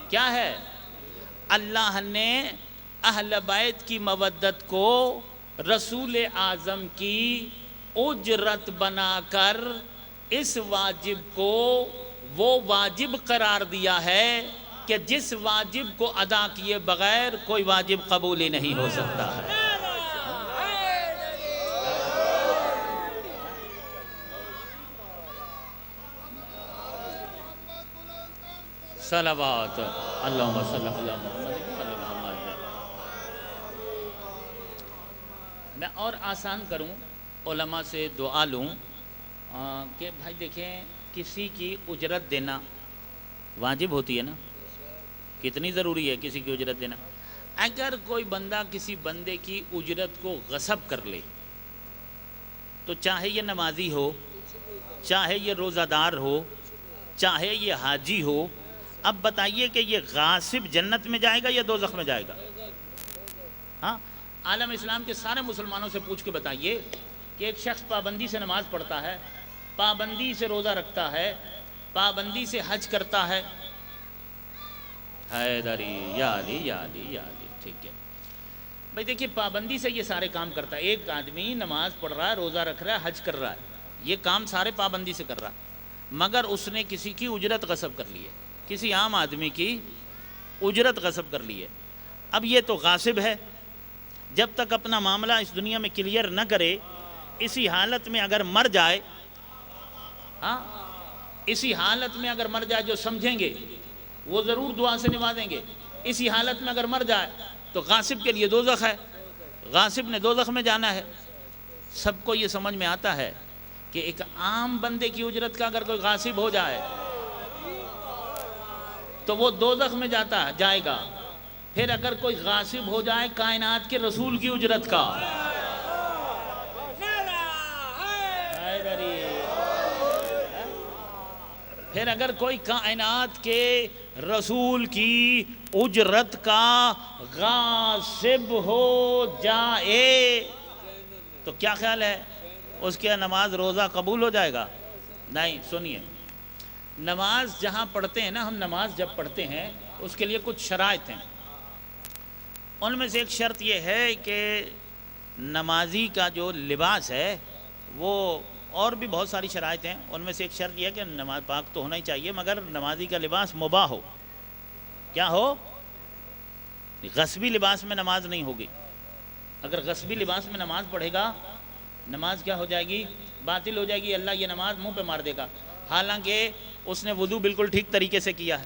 کیا ہے؟ اللہ نے اہل بیت کی مودت کو رسول اعظم کی اجرت بنا کر اس واجب کو وہ واجب قرار دیا ہے کہ جس واجب کو ادا کیے بغیر کوئی واجب قبول ہی نہیں ہو سکتا ہے۔ صلوات اللہم صلی علی محمد صلی محمد۔ میں اور آسان کروں، علماء سے دعا لوں کہ بھائی دیکھیں، کسی کی اجرت دینا واجب ہوتی ہے نا، کتنی ضروری ہے کسی کی اجرت دینا۔ اگر کوئی بندہ کسی بندے کی اجرت کو غصب کر لے تو چاہے یہ نمازی ہو، چاہے یہ روزہ دار ہو، چاہے یہ حاجی ہو، اب بتائیے کہ یہ غاصب جنت میں جائے گا یا دوزخ میں جائے گا؟ ہاں، عالم اسلام کے سارے مسلمانوں سے پوچھ کے بتائیے کہ ایک شخص پابندی سے نماز پڑھتا ہے، پابندی سے روزہ رکھتا ہے، پابندی سے حج کرتا ہے، حیدری یا علی یا علی یا علی، ٹھیک ہے بھائی، دیکھیے پابندی سے یہ سارے کام کرتا ہے۔ ایک آدمی نماز پڑھ رہا ہے، روزہ رکھ رہا ہے، حج کر رہا ہے، یہ کام سارے پابندی سے کر رہا ہے، مگر اس نے کسی کی اجرت غصب کر لی ہے، کسی عام آدمی کی اجرت غصب کر لی ہے۔ اب یہ تو غاصب ہے، جب تک اپنا معاملہ اس دنیا میں کلیئر نہ کرے، اسی حالت میں اگر مر جائے، ہاں اسی حالت میں اگر مر جائے، جو سمجھیں گے وہ ضرور دعا سے نوازیں گے، اسی حالت میں اگر مر جائے تو غاصب کے لیے دوزخ ہے، غاصب نے دوزخ میں جانا ہے۔ سب کو یہ سمجھ میں آتا ہے کہ ایک عام بندے کی اجرت کا اگر کوئی غاصب ہو جائے تو وہ دوزخ میں جائے گا، پھر اگر کوئی غاصب ہو جائے کائنات کے رسول کی اجرت کا، پھر اگر کوئی کائنات کے رسول کی اجرت کا غاصب ہو جائے تو کیا خیال ہے، اس کے نماز روزہ قبول ہو جائے گا؟ نہیں، سنیے، نماز جہاں پڑھتے ہیں نا، ہم نماز جب پڑھتے ہیں اس کے لیے کچھ شرائط ہیں، ان میں سے ایک شرط یہ ہے کہ نمازی کا جو لباس ہے وہ اور بھی بہت ساری شرائط ہیں، ان میں سے ایک شرط یہ ہے کہ نماز پاک تو ہونا ہی چاہیے، مگر نمازی کا لباس مباح ہو۔ کیا ہو؟ غصبی لباس میں نماز نہیں ہوگی۔ اگر غصبی لباس میں نماز پڑھے گا، نماز کیا ہو جائے گی؟ باطل ہو جائے گی، اللہ یہ نماز منہ پہ مار دے گا، حالانکہ اس نے وضو بالکل ٹھیک طریقے سے کیا ہے،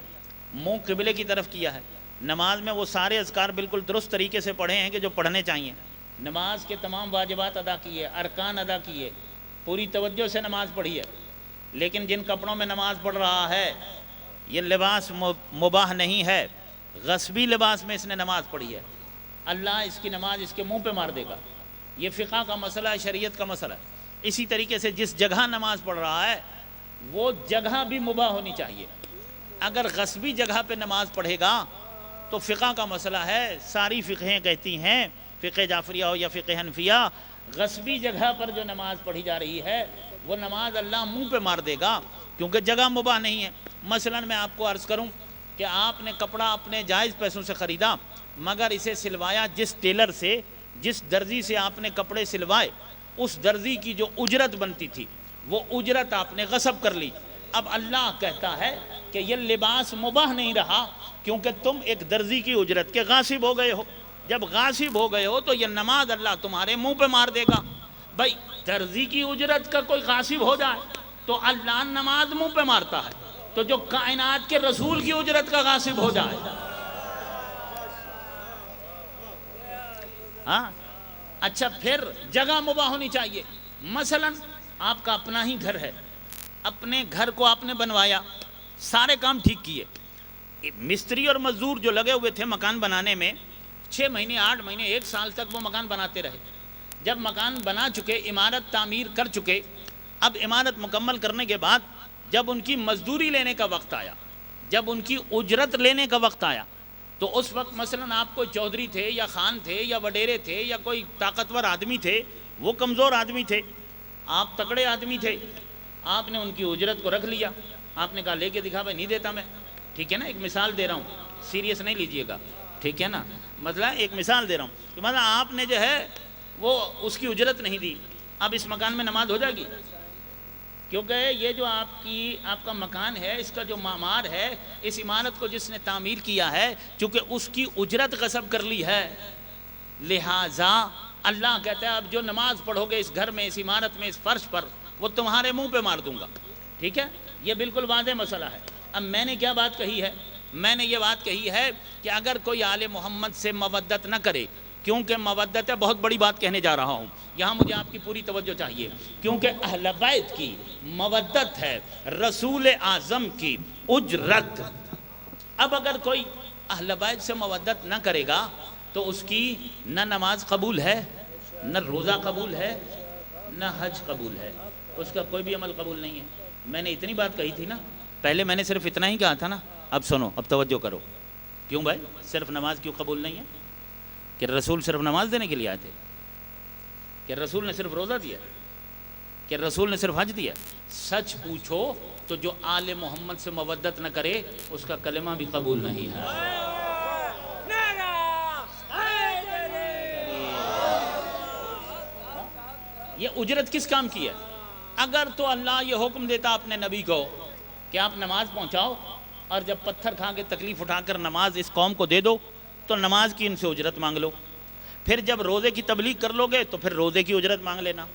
منہ قبلے کی طرف کیا ہے، نماز میں وہ سارے اذکار بالکل درست طریقے سے پڑھے ہیں کہ جو پڑھنے چاہیے، نماز کے تمام واجبات ادا کیے، ارکان ادا کیے، پوری توجہ سے نماز پڑھی ہے، لیکن جن کپڑوں میں نماز پڑھ رہا ہے یہ لباس مباح نہیں ہے، غصبی لباس میں اس نے نماز پڑھی ہے، اللہ اس کی نماز اس کے منہ پہ مار دے گا۔ یہ فقہ کا مسئلہ ہے، شریعت کا مسئلہ ہے۔ اسی طریقے سے جس جگہ نماز پڑھ رہا ہے وہ جگہ بھی مباح ہونی چاہیے۔ اگر غصبی جگہ پہ نماز پڑھے گا تو فقہ کا مسئلہ ہے، ساری فقہیں کہتی ہیں، فقہ جعفریہ ہو یا فقہ حنفیہ، غصبی جگہ پر جو نماز پڑھی جا رہی ہے وہ نماز اللہ منہ پہ مار دے گا، کیونکہ جگہ مباح نہیں ہے۔ مثلا میں آپ کو عرض کروں کہ آپ نے کپڑا اپنے جائز پیسوں سے خریدا، مگر اسے سلوایا جس ٹیلر سے، جس درزی سے آپ نے کپڑے سلوائے، اس درزی کی جو اجرت بنتی تھی وہ اجرت آپ نے غصب کر لی۔ اب اللہ کہتا ہے کہ یہ لباس مباح نہیں رہا، کیونکہ تم ایک درزی کی اجرت کے غاصب ہو گئے ہو۔ جب غاصب ہو گئے ہو تو یہ نماز اللہ تمہارے منہ پہ مار دے گا۔ بھائی درزی کی اجرت کا کوئی غاصب ہو جائے تو اللہ نماز منہ پہ مارتا ہے، تو جو کائنات کے رسول کی اجرت کا غاصب ہو جائے، ہاں اچھا پھر جگہ مباح ہونی چاہیے۔ مثلا آپ کا اپنا ہی گھر ہے، اپنے گھر کو آپ نے بنوایا، سارے کام ٹھیک کیے، مستری اور مزدور جو لگے ہوئے تھے مکان بنانے میں 6 مہینے 8 مہینے 1 سال تک وہ مکان بناتے رہے۔ جب مکان بنا چکے، عمارت تعمیر کر چکے، اب عمارت مکمل کرنے کے بعد جب ان کی مزدوری لینے کا وقت آیا، جب ان کی اجرت لینے کا وقت آیا، تو اس وقت مثلا آپ کوئی چودھری تھے یا خان تھے یا وڈیرے تھے یا کوئی طاقتور آدمی تھے، وہ کمزور آدمی تھے، آپ تکڑے آدمی تھے، آپ نے ان کی اجرت کو رکھ لیا، آپ نے کہا لے کے دکھا، بھائی نہیں دیتا میں، ٹھیک ہے نا، ایک مثال دے رہا ہوں، سیریس نہیں لیجئے گا، ٹھیک ہے نا، مطلب ایک مثال دے رہا ہوں کہ مطلب آپ نے جو ہے وہ اس کی اجرت نہیں دی، اب اس مکان میں نماز ہو جائے گی؟ کیونکہ یہ جو آپ کا مکان ہے، اس کا جو معمار ہے، اس عمارت کو جس نے تعمیر کیا ہے، چونکہ اس کی اجرت غصب کر لی ہے، لہٰذا اللہ کہتا ہے اب جو نماز پڑھو گے اس گھر میں، اس عمارت میں، اس فرش پر، وہ تمہارے منہ پہ مار دوں گا، ٹھیک ہے؟ یہ بالکل واضح مسئلہ ہے۔ اب میں نے کیا بات کہی ہے؟ میں نے یہ بات کہی ہے کہ اگر کوئی آل محمد سے مودت نہ کرے، کیونکہ مودت ہے، بہت بڑی بات کہنے جا رہا ہوں، یہاں مجھے آپ کی پوری توجہ چاہیے، کیونکہ اہل بیت کی مودت ہے رسول اعظم کی اجرت۔ اب اگر کوئی اہل بیت سے مودت نہ کرے گا تو اس کی نہ نماز قبول ہے، نہ روزہ قبول ہے، نہ حج قبول ہے، اس کا کوئی بھی عمل قبول نہیں ہے۔ میں نے اتنی بات کہی تھی نا، پہلے میں نے صرف اتنا ہی کہا تھا نا، اب سنو، اب توجہ کرو۔ کیوں بھائی صرف نماز کیوں قبول نہیں ہے؟ کہ رسول صرف نماز دینے کے لیے آئے تھے؟ کہ رسول نے صرف روزہ دیا؟ کہ رسول نے صرف حج دیا؟ سچ پوچھو تو جو آل محمد سے مودت نہ کرے اس کا کلمہ بھی قبول نہیں ہے۔ یہ اجرت کس کام کی ہے؟ اگر تو اللہ یہ حکم دیتا اپنے نبی کو کہ آپ نماز پہنچاؤ، اور جب پتھر کھا کے تکلیف اٹھا کر نماز اس قوم کو دے دو تو نماز کی ان سے اجرت مانگ لو، پھر جب روزے کی تبلیغ کر لو گے تو پھر روزے کی اجرت مانگ لینا،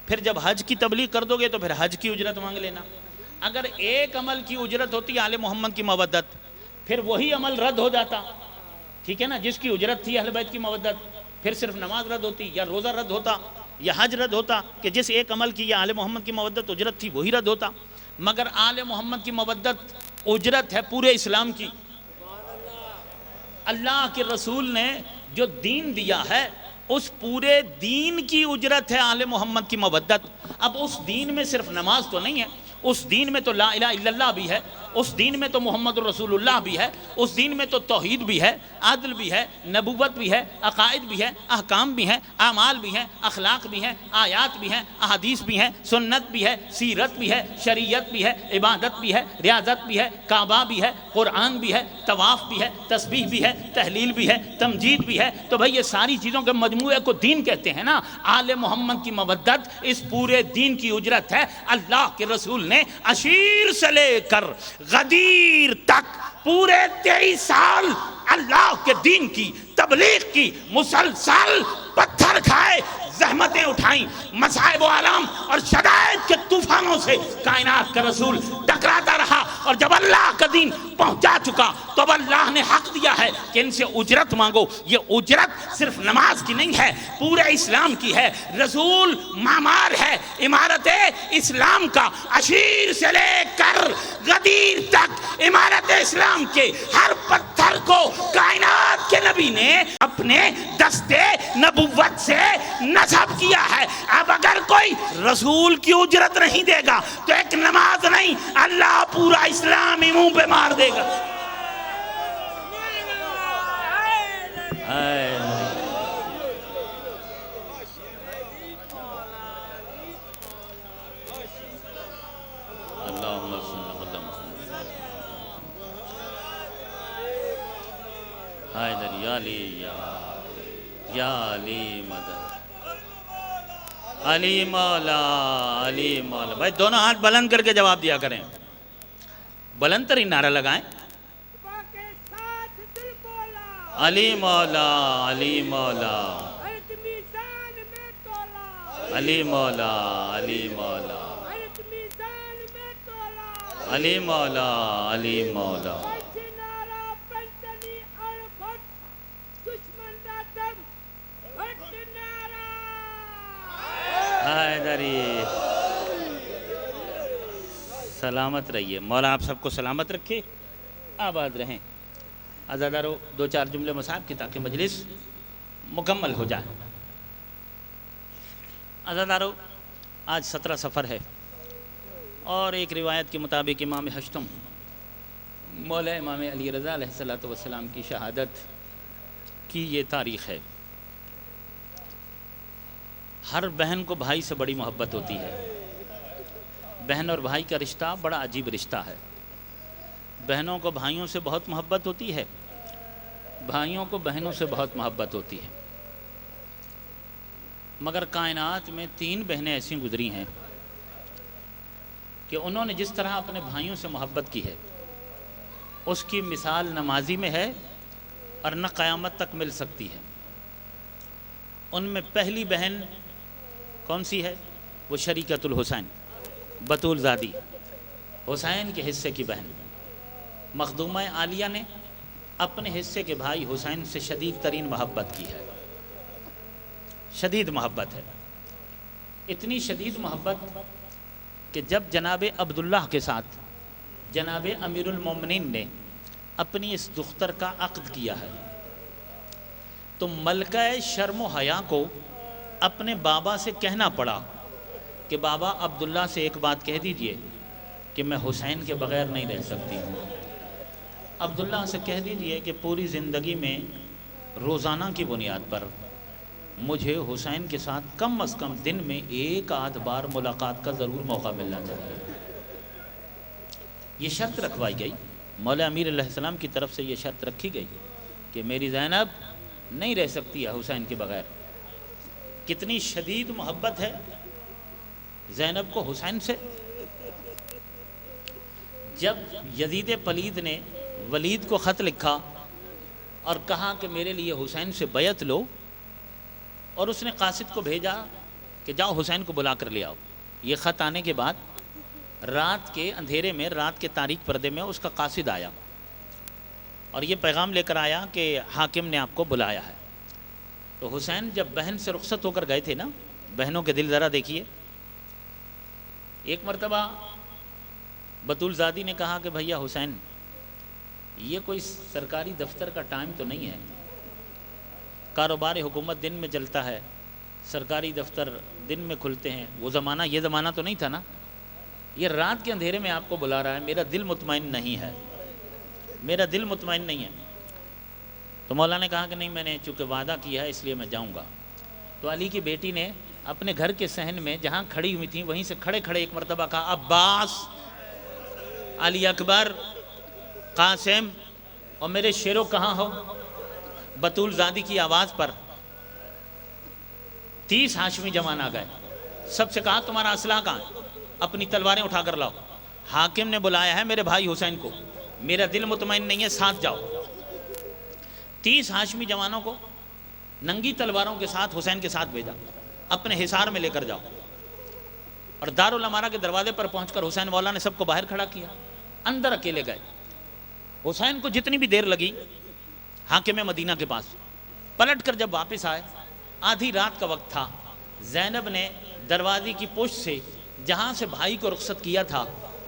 پھر جب حج کی تبلیغ کر دو گے تو پھر حج کی اجرت مانگ لینا۔ اگر ایک عمل کی اجرت ہوتی آل محمد کی مودت، پھر وہی عمل رد ہو جاتا، ٹھیک ہے نا، جس کی اجرت تھی اہل بیت کی مودت، پھر صرف نماز رد ہوتی یا روزہ رد ہوتا یا حج رد ہوتا، کہ جس ایک عمل کی یا آل محمد کی مودت اجرت تھی وہی رد ہوتا۔ مگر آل محمد کی مودت اجرت ہے پورے اسلام کی۔ اللہ کے رسول نے جو دین دیا ہے اس پورے دین کی اجرت ہے آل محمد کی مودت۔ اب اس دین میں صرف نماز تو نہیں ہے، اس دین میں تو لا الہ الا اللہ بھی ہے، اس دین میں تو محمد رسول اللہ بھی ہے، اس دین میں تو توحید بھی ہے، عدل بھی ہے، نبوت بھی ہے، عقائد بھی ہے، احکام بھی ہیں، اعمال بھی ہیں، اخلاق بھی ہیں، آیات بھی ہیں، احادیث بھی ہیں، سنت بھی ہے، سیرت بھی ہے، شریعت بھی ہے، عبادت بھی ہے، ریاضت بھی ہے، کعبہ بھی ہے، قرآن بھی ہے، طواف بھی ہے، تسبیح بھی ہے، تحلیل بھی ہے، تمجید بھی ہے۔ تو بھئی یہ ساری چیزوں کے مجموعے کو دین کہتے ہیں نا۔ آل محمد کی مودت اس پورے دین کی اجرت ہے۔ اللہ کے رسول نے عشیر سے لے کر غدیر تک پورے 23 سال اللہ کے دین کی تبلیغ کی، مسلسل پتھر کھائے، زحمتیں اٹھائیں، مصائب و آلام اور شدائد کے طوفانوں سے کائنات کا رسول ٹکراتا رہا، اور جب اللہ کا دین پہنچا چکا تو اب اللہ نے حق دیا ہے کہ ان سے اجرت مانگو۔ یہ اجرت صرف نماز کی نہیں ہے، پورے اسلام کی ہے۔ رسول معمار ہے عمارت اسلام کا، عشیر سے لے کر غدیر تک عمارت اسلام کے ہر پتھر کو کائنات کے نبی نے اپنے دستے نبوت سے نصب کیا ہے۔ اب اگر کوئی رسول کی اجرت نہیں دے گا تو ایک نماز نہیں، اللہ پورا اسلام ہی منہ پہ مار دے گا۔ اللہم صلی اللہ حیدر یا علی یا علی مدد علی مولا علی مولا۔ بھائی دونوں ہاتھ بلند کر کے جواب دیا کریں، بلند ترین نعرہ لگائیں، علی مولا علی مولا علی مولا علی مولا علی مولا علی مولا۔ حیدری سلامت رہیے، مولا آپ سب کو سلامت رکھے، آباد رہیں۔ عزادارو دو چار جملے مصاحب کی تاکہ مجلس مکمل ہو جائے۔ عزادارو آج 17 صفر ہے، اور ایک روایت کے مطابق امام ہشتم مولا امام علی رضا علیہ السلام کی شہادت کی یہ تاریخ ہے۔ ہر بہن کو بھائی سے بڑی محبت ہوتی ہے۔ بہن اور بھائی کا رشتہ بڑا عجیب رشتہ ہے۔ بہنوں کو بھائیوں سے بہت محبت ہوتی ہے، بھائیوں کو بہنوں سے بہت محبت ہوتی ہے۔ مگر کائنات میں 3 بہنیں ایسی گزری ہیں کہ انہوں نے جس طرح اپنے بھائیوں سے محبت کی ہے اس کی مثال نہ ماضی میں ہے اور نہ قیامت تک مل سکتی ہے۔ ان میں پہلی بہن کون سی ہے؟ وہ شریکت الحسین، بطول زادی، حسین کے حصے کی بہن۔ مخدومہ عالیہ نے اپنے حصے کے بھائی حسین سے شدید ترین محبت کی ہے، شدید محبت ہے، اتنی شدید محبت کہ جب جناب عبداللہ کے ساتھ جناب امیر المومنین نے اپنی اس دختر کا عقد کیا ہے تو ملکہ شرم و حیا کو اپنے بابا سے کہنا پڑا کہ بابا عبداللہ سے ایک بات کہہ دیجئے کہ میں حسین کے بغیر نہیں رہ سکتی ہوں۔ عبداللہ سے کہہ دیجئے کہ پوری زندگی میں روزانہ کی بنیاد پر مجھے حسین کے ساتھ کم از کم دن میں 1 بار ملاقات کا ضرور موقع ملنا چاہیے۔ یہ شرط رکھوائی گئی، مولا امیر علیہ السلام کی طرف سے یہ شرط رکھی گئی کہ میری زینب نہیں رہ سکتی ہے حسین کے بغیر۔ کتنی شدید محبت ہے زینب کو حسین سے۔ جب یزید پلید نے ولید کو خط لکھا اور کہا کہ میرے لیے حسین سے بیعت لو، اور اس نے قاصد کو بھیجا کہ جاؤ حسین کو بلا کر لے آؤ، یہ خط آنے کے بعد رات کے اندھیرے میں، رات کے تاریک پردے میں اس کا قاصد آیا اور یہ پیغام لے کر آیا کہ حاکم نے آپ کو بلایا ہے۔ تو حسین جب بہن سے رخصت ہو کر گئے تھے نا، بہنوں کے دل ذرا دیکھیے، ایک مرتبہ بطول زادی نے کہا کہ بھیا حسین، یہ کوئی سرکاری دفتر کا ٹائم تو نہیں ہے، کاروبار حکومت دن میں چلتا ہے، سرکاری دفتر دن میں کھلتے ہیں، وہ زمانہ یہ زمانہ تو نہیں تھا نا، یہ رات کے اندھیرے میں آپ کو بلا رہا ہے، میرا دل مطمئن نہیں ہے، میرا دل مطمئن نہیں ہے۔ تو مولا نے کہا کہ نہیں، میں نے چونکہ وعدہ کیا ہے اس لیے میں جاؤں گا۔ تو علی کی بیٹی نے اپنے گھر کے صحن میں جہاں کھڑی ہوئی تھیں وہیں سے کھڑے کھڑے ایک مرتبہ کہا، عباس، علی اکبر، قاسم، اور میرے شیرو کہاں ہو؟ بطول زادی کی آواز پر 30 ہاشمی جوان آ گئے، سب سے کہا تمہارا اسلحہ کہاں ہے؟ اپنی تلواریں اٹھا کر لاؤ، حاکم نے بلایا ہے میرے بھائی حسین کو، میرا دل مطمئن نہیں ہے، ساتھ جاؤ۔ 30 ہاشمی جوانوں کو ننگی تلواروں کے ساتھ حسین کے ساتھ بھیجا، اپنے حصار میں لے کر جاؤ۔ اور دارالامارہ کے دروازے پر پہنچ کر حسین مولا نے سب کو باہر کھڑا کیا، اندر اکیلے گئے۔ حسین کو جتنی بھی دیر لگی حاکم مدینہ کے پاس، پلٹ کر جب واپس آئے، آدھی رات کا وقت تھا، زینب نے دروازے کی پشت سے جہاں سے بھائی کو رخصت کیا تھا،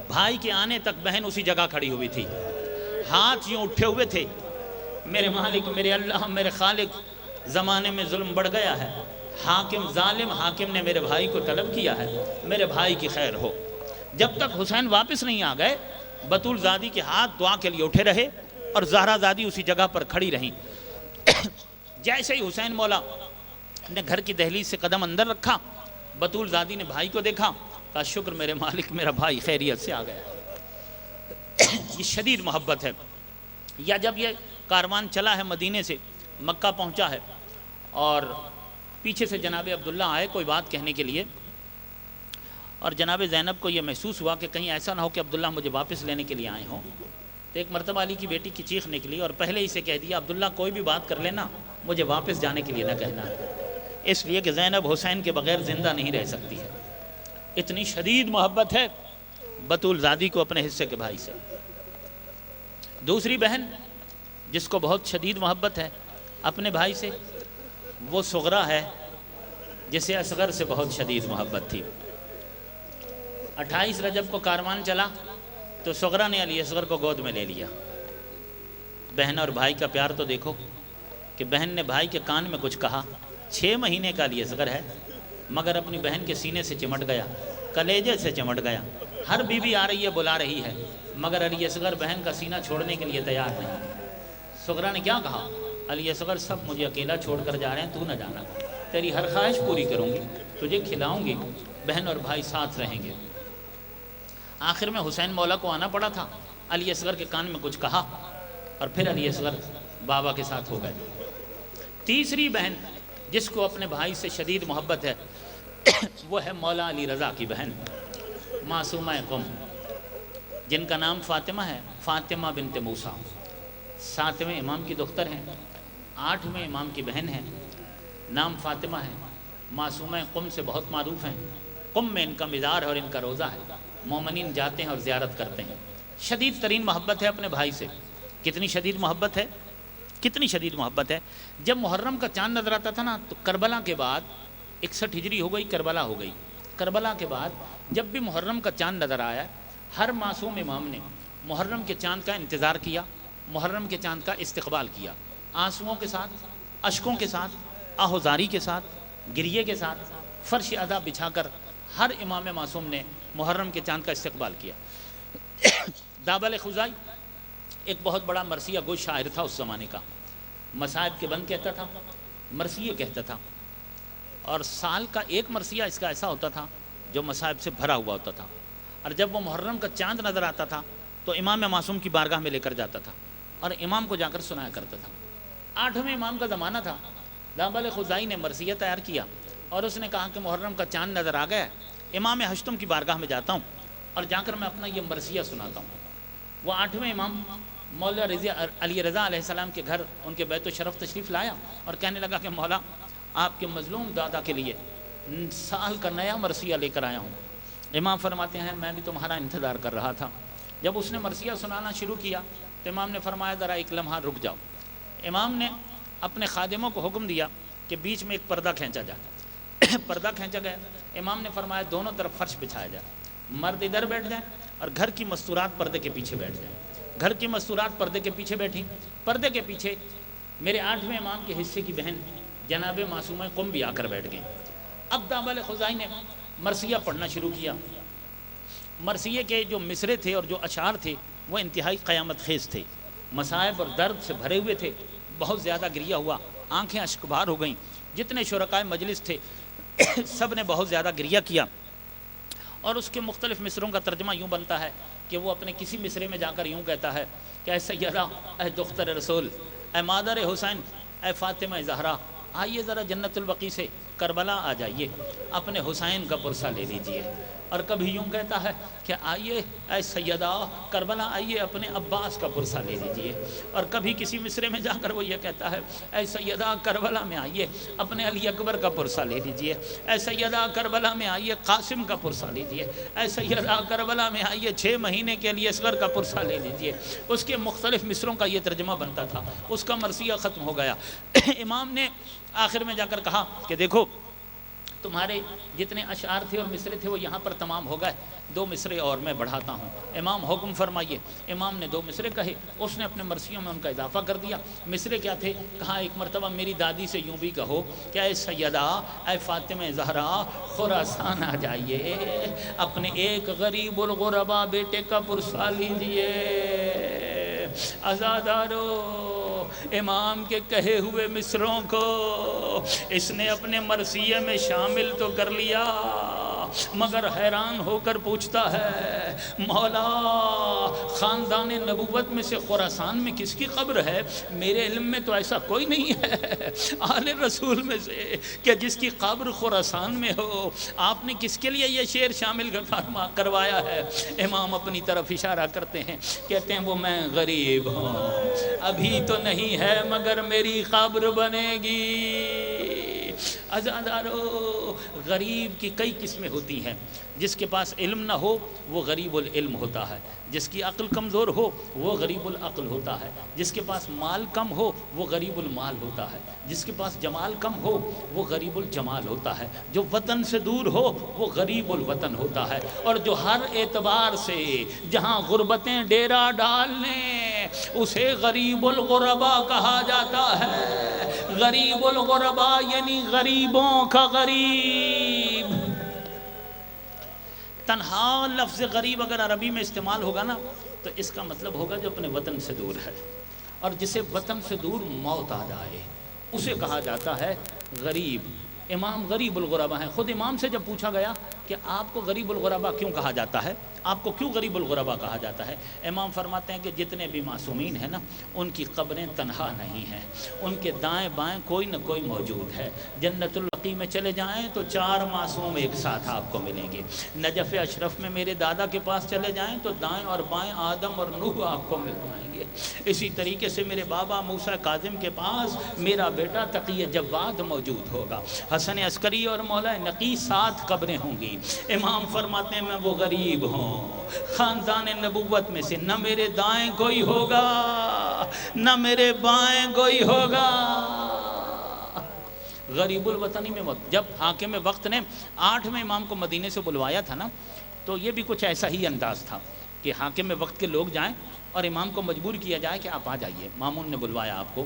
بھائی کے آنے تک بہن اسی جگہ کھڑی ہوئی تھی، ہاتھ یوں اٹھے ہوئے تھے، میرے مالک، میرے اللہ، میرے خالق، زمانے میں ظلم بڑھ گیا ہے، حاکم ظالم حاکم نے میرے بھائی کو طلب کیا ہے، میرے بھائی کی خیر ہو۔ جب تک حسین واپس نہیں آ گئے، بطول زادی کے ہاتھ دعا کے لیے اٹھے رہے اور زہرا زادی اسی جگہ پر کھڑی رہیں۔ جیسے ہی حسین مولا نے گھر کی دہلیز سے قدم اندر رکھا، بطول زادی نے بھائی کو دیکھا، کہا شکر میرے مالک، میرا بھائی خیریت سے آ گیا۔ یہ شدید محبت ہے۔ یا جب یہ کاروان چلا ہے مدینے سے مکہ پہنچا ہے اور پیچھے سے جناب عبداللہ آئے کوئی بات کہنے کے لیے، اور جناب زینب کو یہ محسوس ہوا کہ کہیں ایسا نہ ہو کہ عبداللہ مجھے واپس لینے کے لیے آئے ہوں، تو ایک مرتبہ علی کی بیٹی کی چیخ نکلی اور پہلے ہی سے کہہ دیا، عبداللہ کوئی بھی بات کر لینا، مجھے واپس جانے کے لیے نہ کہنا، اس لیے کہ زینب حسین کے بغیر زندہ نہیں رہ سکتی ہے۔ اتنی شدید محبت ہے بطول زادی کو اپنے حصے کے بھائی سے۔ دوسری بہن جس کو بہت شدید محبت ہے اپنے بھائی سے، وہ صغرا ہے، جسے اصغر سے بہت شدید محبت تھی۔ 28 رجب کو کاروان چلا تو صغرا نے علی اصغر کو گود میں لے لیا۔ بہن اور بھائی کا پیار تو دیکھو کہ بہن نے بھائی کے کان میں کچھ کہا، 6 مہینے کا علی اصغر ہے مگر اپنی بہن کے سینے سے چمٹ گیا، کلیجے سے چمٹ گیا۔ ہر بیوی آ رہی ہے، بلا رہی ہے، مگر علی اصغر بہن کا سینہ چھوڑنے کے لیے تیار نہیں۔ صغرا نے کیا کہا؟ علی اصغر سب مجھے اکیلا چھوڑ کر جا رہے ہیں، تو نہ جانا، تیری ہر خواہش پوری کروں گی، تجھے کھلاؤں گی، بہن اور بھائی ساتھ رہیں گے۔ آخر میں حسین مولا کو آنا پڑا تھا، علی اصغر کے کان میں کچھ کہا اور پھر علی اصغر بابا کے ساتھ ہو گئے۔ تیسری بہن جس کو اپنے بھائی سے شدید محبت ہے وہ ہے مولا علی رضا کی بہن معصومہ قم، جن کا نام فاطمہ ہے، فاطمہ بنت موسیٰ، 7ویں امام کی دختر ہیں، 8ویں امام کی بہن ہیں، نام فاطمہ ہے، معصومہ قم سے بہت معروف ہیں۔ قم میں ان کا مزار ہے اور ان کا روزہ ہے، مومنین جاتے ہیں اور زیارت کرتے ہیں۔ شدید ترین محبت ہے اپنے بھائی سے۔ کتنی شدید محبت ہے، کتنی شدید محبت ہے۔ جب محرم کا چاند نظر آتا تھا نا تو کربلا کے بعد 61 ہجری ہو گئی، کربلا ہو گئی، کربلا کے بعد جب بھی محرم کا چاند نظر آیا، ہر معصوم امام نے محرم کے چاند کا انتظار کیا، محرم کے چاند کا استقبال کیا، آنسوؤں کے ساتھ، اشکوں کے ساتھ، آہوزاری کے ساتھ، گریے کے ساتھ، فرش ادا بچھا کر ہر امام معصوم نے محرم کے چاند کا استقبال کیا۔ دابل خزائی ایک بہت بڑا مرثیہ گو شاعر تھا اس زمانے کا، مصائب کے بند کہتا تھا، مرثیے کہتا تھا، اور سال کا ایک مرثیہ اس کا ایسا ہوتا تھا جو مصائب سے بھرا ہوا ہوتا تھا، اور جب وہ محرم کا چاند نظر آتا تھا تو امام معصوم کی بارگاہ میں لے کر جاتا تھا اور امام کو جا کر سنایا کرتا تھا۔ 8ویں امام کا زمانہ تھا، دابل خزائی نے مرثیہ تیار کیا اور اس نے کہا کہ محرم کا چاند نظر آ گیا، امام ہشتم کی بارگاہ میں جاتا ہوں اور جا کر میں اپنا یہ مرثیہ سناتا ہوں۔ وہ 8ویں امام مولا علی رضا علیہ السلام کے گھر ان کے بیت الشرف تشریف لایا اور کہنے لگا کہ مولا آپ کے مظلوم دادا کے لیے سال کا نیا مرثیہ لے کر آیا ہوں۔ امام فرماتے ہیں میں بھی تمہارا انتظار کر رہا تھا۔ جب اس نے مرثیہ سنانا شروع کیا تو امام نے فرمایا ذرا ایک لمحہ رک جاؤ۔ امام نے اپنے خادموں کو حکم دیا کہ بیچ میں ایک پردہ کھینچا جائے۔ پردہ کھینچا گیا، امام نے فرمایا دونوں طرف فرش بچھایا جائے، مرد ادھر بیٹھ جائیں اور گھر کی مستورات پردے کے پیچھے بیٹھ جائیں۔ گھر کی مستورات پردے کے پیچھے بیٹھی، پردے کے پیچھے میرے 8ویں امام کے حصے کی بہن جناب معصومہ قم بھی آ کر بیٹھ گئیں۔ اب دابل خزائی نے مرثیہ پڑھنا شروع کیا مرثیے کے جو مصرے تھے اور جو اشعار تھے وہ انتہائی قیامت خیز تھے، مصائب اور درد سے بھرے ہوئے تھے، بہت زیادہ گریہ ہوا، آنکھیں اشکبار ہو گئیں، جتنے شرکائے مجلس تھے سب نے بہت زیادہ گریہ کیا۔ اور اس کے مختلف مصروں کا ترجمہ یوں بنتا ہے کہ وہ اپنے کسی مصرے میں جا کر یوں کہتا ہے کہ اے سیدہ، اے دختر رسول، اے مادر حسین، اے فاطمہ زہرا، آئیے ذرا جنت البقیع سے کربلا آ جائیے، اپنے حسین کا پرسہ لے لیجئے۔ اور کبھی یوں کہتا ہے کہ آئیے اے سیدہ کربلا، آئیے اپنے عباس کا پرسہ لے لیجئے۔ اور کبھی کسی مصرے میں جا کر وہ یہ کہتا ہے اے سیدہ کربلا میں آئیے اپنے علی اکبر کا پرسہ لے لیجئے، اے سیدہ کربلا میں آئیے قاسم کا پرسہ لیجئے، اے سیدہ کربلا میں آئیے 6 مہینے کے علی اصغر کا پرسہ لے لیجئے۔ اس کے مختلف مصروں کا یہ ترجمہ بنتا تھا، اس کا مرثیہ ختم ہو گیا۔ امام نے آخر میں جا کر کہا کہ دیکھو تمہارے جتنے اشعار تھے اور مصرے تھے وہ یہاں پر تمام ہو گئے، 2 مصرے اور میں بڑھاتا ہوں، امام حکم فرمائیے۔ امام نے 2 مصرے کہے، اس نے اپنے مرثیوں میں ان کا اضافہ کر دیا۔ مصرے کیا تھے؟ کہا ایک مرتبہ میری دادی سے یوں بھی کہو کہ اے سیدہ، اے فاطمہ زہرا، خراسان آ جائیے، اپنے ایک غریب الغربا بیٹے کا پرسہ لیجئے۔ عزادارو، امام کے کہے ہوئے مصروں کو اس نے اپنے مرثیے میں شامل تو کر لیا، مگر حیران ہو کر پوچھتا ہے مولا، خاندان نبوت میں سے خراسان میں کس کی قبر ہے؟ میرے علم میں تو ایسا کوئی نہیں ہے آل رسول میں سے کہ جس کی قبر خراسان میں ہو۔ آپ نے کس کے لیے یہ شعر شامل کروایا ہے؟ امام اپنی طرف اشارہ کرتے ہیں، کہتے ہیں وہ میں غریب ہوں، ابھی تو نہیں ہے مگر میری قبر بنے گی۔ عزادارو، غریب کی کئی قسمیں ہوتی ہیں۔ جس کے پاس علم نہ ہو وہ غریب العلم ہوتا ہے، جس کی عقل کمزور ہو وہ غریب العقل ہوتا ہے، جس کے پاس مال کم ہو وہ غریب المال ہوتا ہے، جس کے پاس جمال کم ہو وہ غریب الجمال ہوتا ہے، جو وطن سے دور ہو وہ غریب الوطن ہوتا ہے، اور جو ہر اعتبار سے جہاں غربتیں ڈیرا ڈالنے اسے غریب الغربا کہا جاتا ہے۔ غریب الغربا یعنی غریبوں کا غریب۔ تنہا لفظ غریب اگر عربی میں استعمال ہوگا نا تو اس کا مطلب ہوگا جو اپنے وطن سے دور ہے، اور جسے وطن سے دور موت آ جائے اسے کہا جاتا ہے غریب۔ امام غریب الغربا ہیں۔ خود امام سے جب پوچھا گیا کہ آپ کو غریب الغربا کیوں کہا جاتا ہے، آپ کو کیوں غریب الغربا کہا جاتا ہے، امام فرماتے ہیں کہ جتنے بھی معصومین ہیں نا ان کی قبریں تنہا نہیں ہیں، ان کے دائیں بائیں کوئی نہ کوئی موجود ہے۔ جنت البقیع میں چلے جائیں تو 4 معصوم ایک ساتھ آپ کو ملیں گے۔ نجف اشرف میں میرے دادا کے پاس چلے جائیں تو دائیں اور بائیں آدم اور نوح آپ کو مل پائیں گے۔ اسی طریقے سے میرے بابا موسیٰ کاظم کے پاس میرا بیٹا تقی جواد موجود ہوگا، حسن عسکری اور مولا نقی 7 قبریں ہوں گی۔ امام فرماتے ہیں میں وہ غریب ہوں، خاندان نبوت میں سے نہ میرے دائیں کوئی ہوگا نہ میرے بائیں کوئی ہوگا۔ غریب الوطنی میں وقت جب حاکم وقت نے 8ویں امام کو مدینے سے بلوایا تھا نا تو یہ بھی کچھ ایسا ہی انداز تھا کہ حاکم وقت کے لوگ جائیں اور امام کو مجبور کیا جائے کہ آپ آ جائیے، مامون نے بلوایا آپ کو۔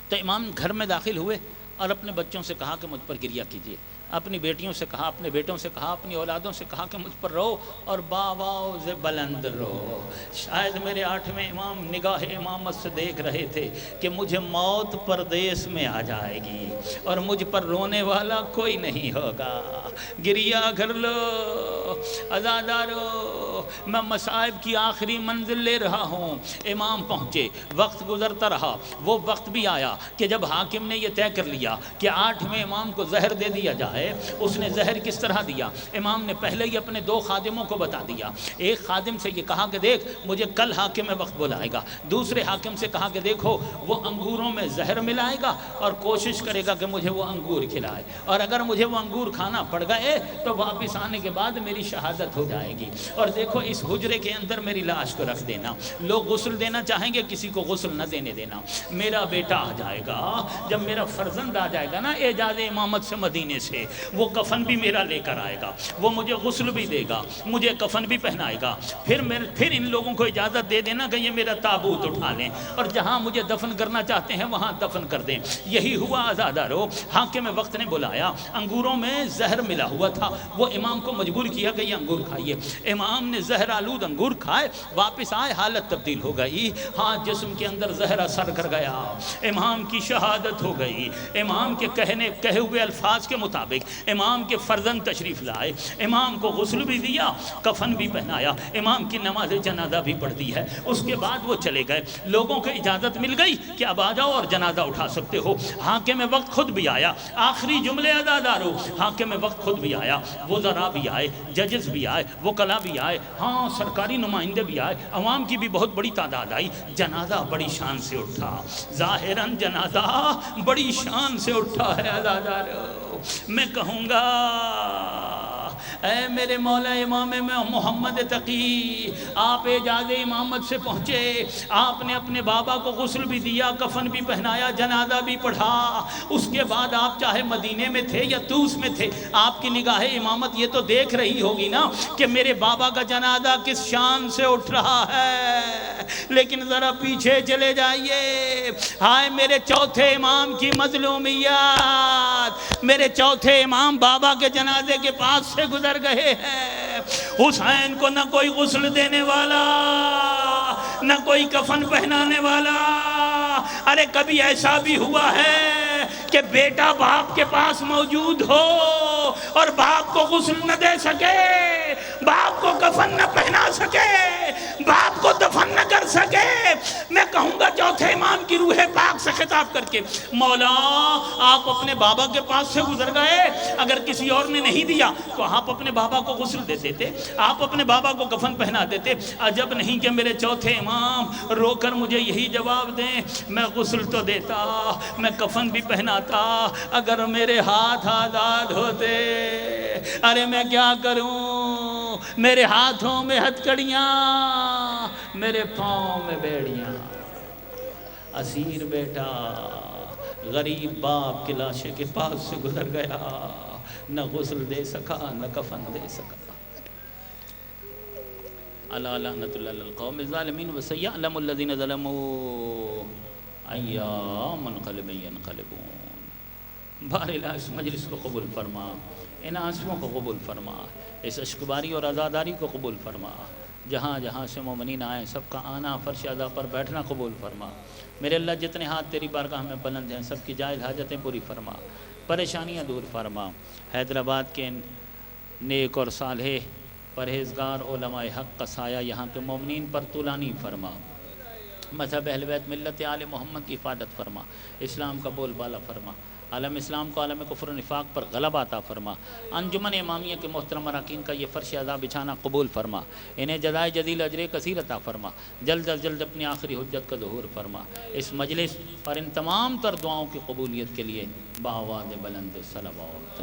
تو امام گھر میں داخل ہوئے اور اپنے بچوں سے کہا کہ مجھ پر گریہ کیجیے، اپنی بیٹیوں سے کہا، اپنے بیٹوں سے کہا، اپنی اولادوں سے کہا کہ مجھ پر رو اور باواؤ سے بلند رو۔ شاید میرے 8ویں امام نگاہ امامت سے دیکھ رہے تھے کہ مجھے موت پردیس میں آ جائے گی اور مجھ پر رونے والا کوئی نہیں ہوگا، گریہ کر لو۔ عزادارو، میں مصائب کی آخری منزل لے رہا ہوں۔ امام پہنچے، وقت گزرتا رہا، وہ وقت بھی آیا کہ جب حاکم نے یہ طے کر لیا کہ 8ویں امام کو زہر دے دیا جائے۔ اس نے زہر کس طرح دیا؟ امام نے پہلے ہی اپنے 2 خادموں کو بتا دیا۔ ایک خادم سے یہ کہا کہ دیکھ مجھے کل حاکم وقت بلائے گا، دوسرے حاکم سے کہا کہ دیکھو وہ انگوروں میں زہر ملائے گا اور کوشش کرے گا کہ مجھے وہ انگور کھلائے، اور اگر مجھے وہ انگور کھانا پڑ گئے تو واپس آنے کے بعد میری شہادت ہو جائے گی، اور دیکھو اس حجرے کے اندر میری لاش کو رکھ دینا، لوگ غسل دینا چاہیں گے کسی کو غسل نہ دینے دینا۔ میرا بیٹا آ جائے گا، جب میرا فرزند آ جائے گا نا اعجاز امامت سے مدینے سے، وہ کفن بھی میرا لے کر آئے گا، وہ مجھے غسل بھی دے گا، مجھے کفن بھی پہنائے گا، پھر ان لوگوں کو اجازت دے دینا کہ یہ میرا تابوت اٹھا لیں اور جہاں مجھے دفن کرنا چاہتے ہیں وہاں دفن کر دیں۔ یہی ہوا عزادارو۔ حاکم وقت نے بلایا، انگوروں میں زہر ملا ہوا تھا، وہ امام کو مجبور کیا کہ یہ انگور کھائیے۔ امام نے زہر آلود انگور کھائے، واپس آئے، حالت تبدیل ہو گئی، ہاں جسم کے اندر زہر اثر کر گیا، امام کی شہادت ہو گئی۔ امام کے کہے ہوئے الفاظ کے مطابق امام کے فرزند تشریف لائے، امام کو غسل بھی دیا، کفن بھی پہنایا، امام کی نماز جنازہ بھی پڑھ دی ہے۔ اس کے بعد وہ چلے گئے، لوگوں کو اجازت مل گئی کہ اب آ جاؤ اور جنازہ اٹھا سکتے ہو۔ حاکم وقت خود بھی آیا، آخری جملے عزادارو، حاکم وقت خود بھی آیا، وزراء بھی آئے، ججز بھی آئے، وکلاء بھی آئے، ہاں سرکاری نمائندے بھی آئے، عوام کی بھی بہت بڑی تعداد آئی۔ جنازہ بڑی شان سے اٹھا، ظاہراً جنازہ بڑی شان سے اٹھا ہے عزادارو۔ میں کہوں گا اے میرے مولا امام محمد تقی، آپ اعجاز امامت سے پہنچے، آپ نے اپنے بابا کو غسل بھی دیا، کفن بھی پہنایا، جنازہ بھی پڑھا۔ اس کے بعد آپ چاہے مدینے میں تھے یا طوس میں تھے، آپ کی نگاہ امامت یہ تو دیکھ رہی ہوگی نا کہ میرے بابا کا جنازہ کس شان سے اٹھ رہا ہے۔ لیکن ذرا پیچھے چلے جائیے، ہائے میرے چوتھے امام کی مظلومیات، میرے چوتھے امام بابا کے جنازے کے پاس سے گزر گئے ہیں۔ حسین کو نہ کوئی غسل دینے والا، نہ کوئی کفن پہنانے والا۔ ارے کبھی ایسا بھی ہوا ہے کہ بیٹا باپ کے پاس موجود ہو اور باپ کو غسل نہ دے سکے، باپ کو کفن نہ پہنا سکے، باپ کو دفن نہ کر سکے۔ میں کہوں گا چوتھے امام کی روح پاک سے خطاب کر کے، مولا آپ اپنے بابا کے پاس سے گزر گئے، اگر کسی اور نے نہیں دیا تو آپ اپنے بابا کو غسل دے دیتے، آپ اپنے بابا کو کفن پہنا دیتے۔ عجب نہیں کہ میرے چوتھے امام رو کر مجھے یہی جواب دیں، میں غسل تو دیتا، میں کفن بھی پہناتا، اگر میرے ہاتھ آزاد ہوتے۔ ارے میں کیا کروں، میرے ہاتھوں میں ہتھکڑیاں، میرے پاؤں میں بیڑیاں۔ اسیر بیٹا غریب باپ کے لاشے کے پاس سے گزر گیا، نہ غسل دے سکا نہ کفن دے سکا۔ الا لعنۃ اللہ علی القوم الظالمین وسیعلم الذین ظلموا ایام منقلب ینقلبون۔ بہرحال اس مجلس کو قبول فرما، ان آنسوؤں کو قبول فرما، اس اشکباری اور عزاداری کو قبول فرما۔ جہاں جہاں سے مومنین آئیں سب کا آنا، فرش عزا پر بیٹھنا قبول فرما۔ میرے اللہ جتنے ہاتھ تیری بارگاہ میں بلند ہیں سب کی جائز حاجتیں پوری فرما، پریشانیاں دور فرما۔ حیدرآباد کے نیک اور صالح پرہیزگار علماء حق کا سایہ یہاں کے مومنین پر طولانی فرما۔ مذہب اہل بیت ملت آل محمد کی حفاظت فرما، اسلام کا بول بالا فرما، عالم اسلام کو عالم کفر و نفاق پر غلبہ عطا فرما۔ انجمن امامیہ کے محترم اراکین کا یہ فرش عزا بچھانا قبول فرما، انہیں جزائے جزیل اجر کثیر عطا فرما، جلد از جلد اپنی آخری حجت کا ظہور فرما۔ اس مجلس اور ان تمام تر دعاؤں کی قبولیت کے لیے بآواز بلند صلوات۔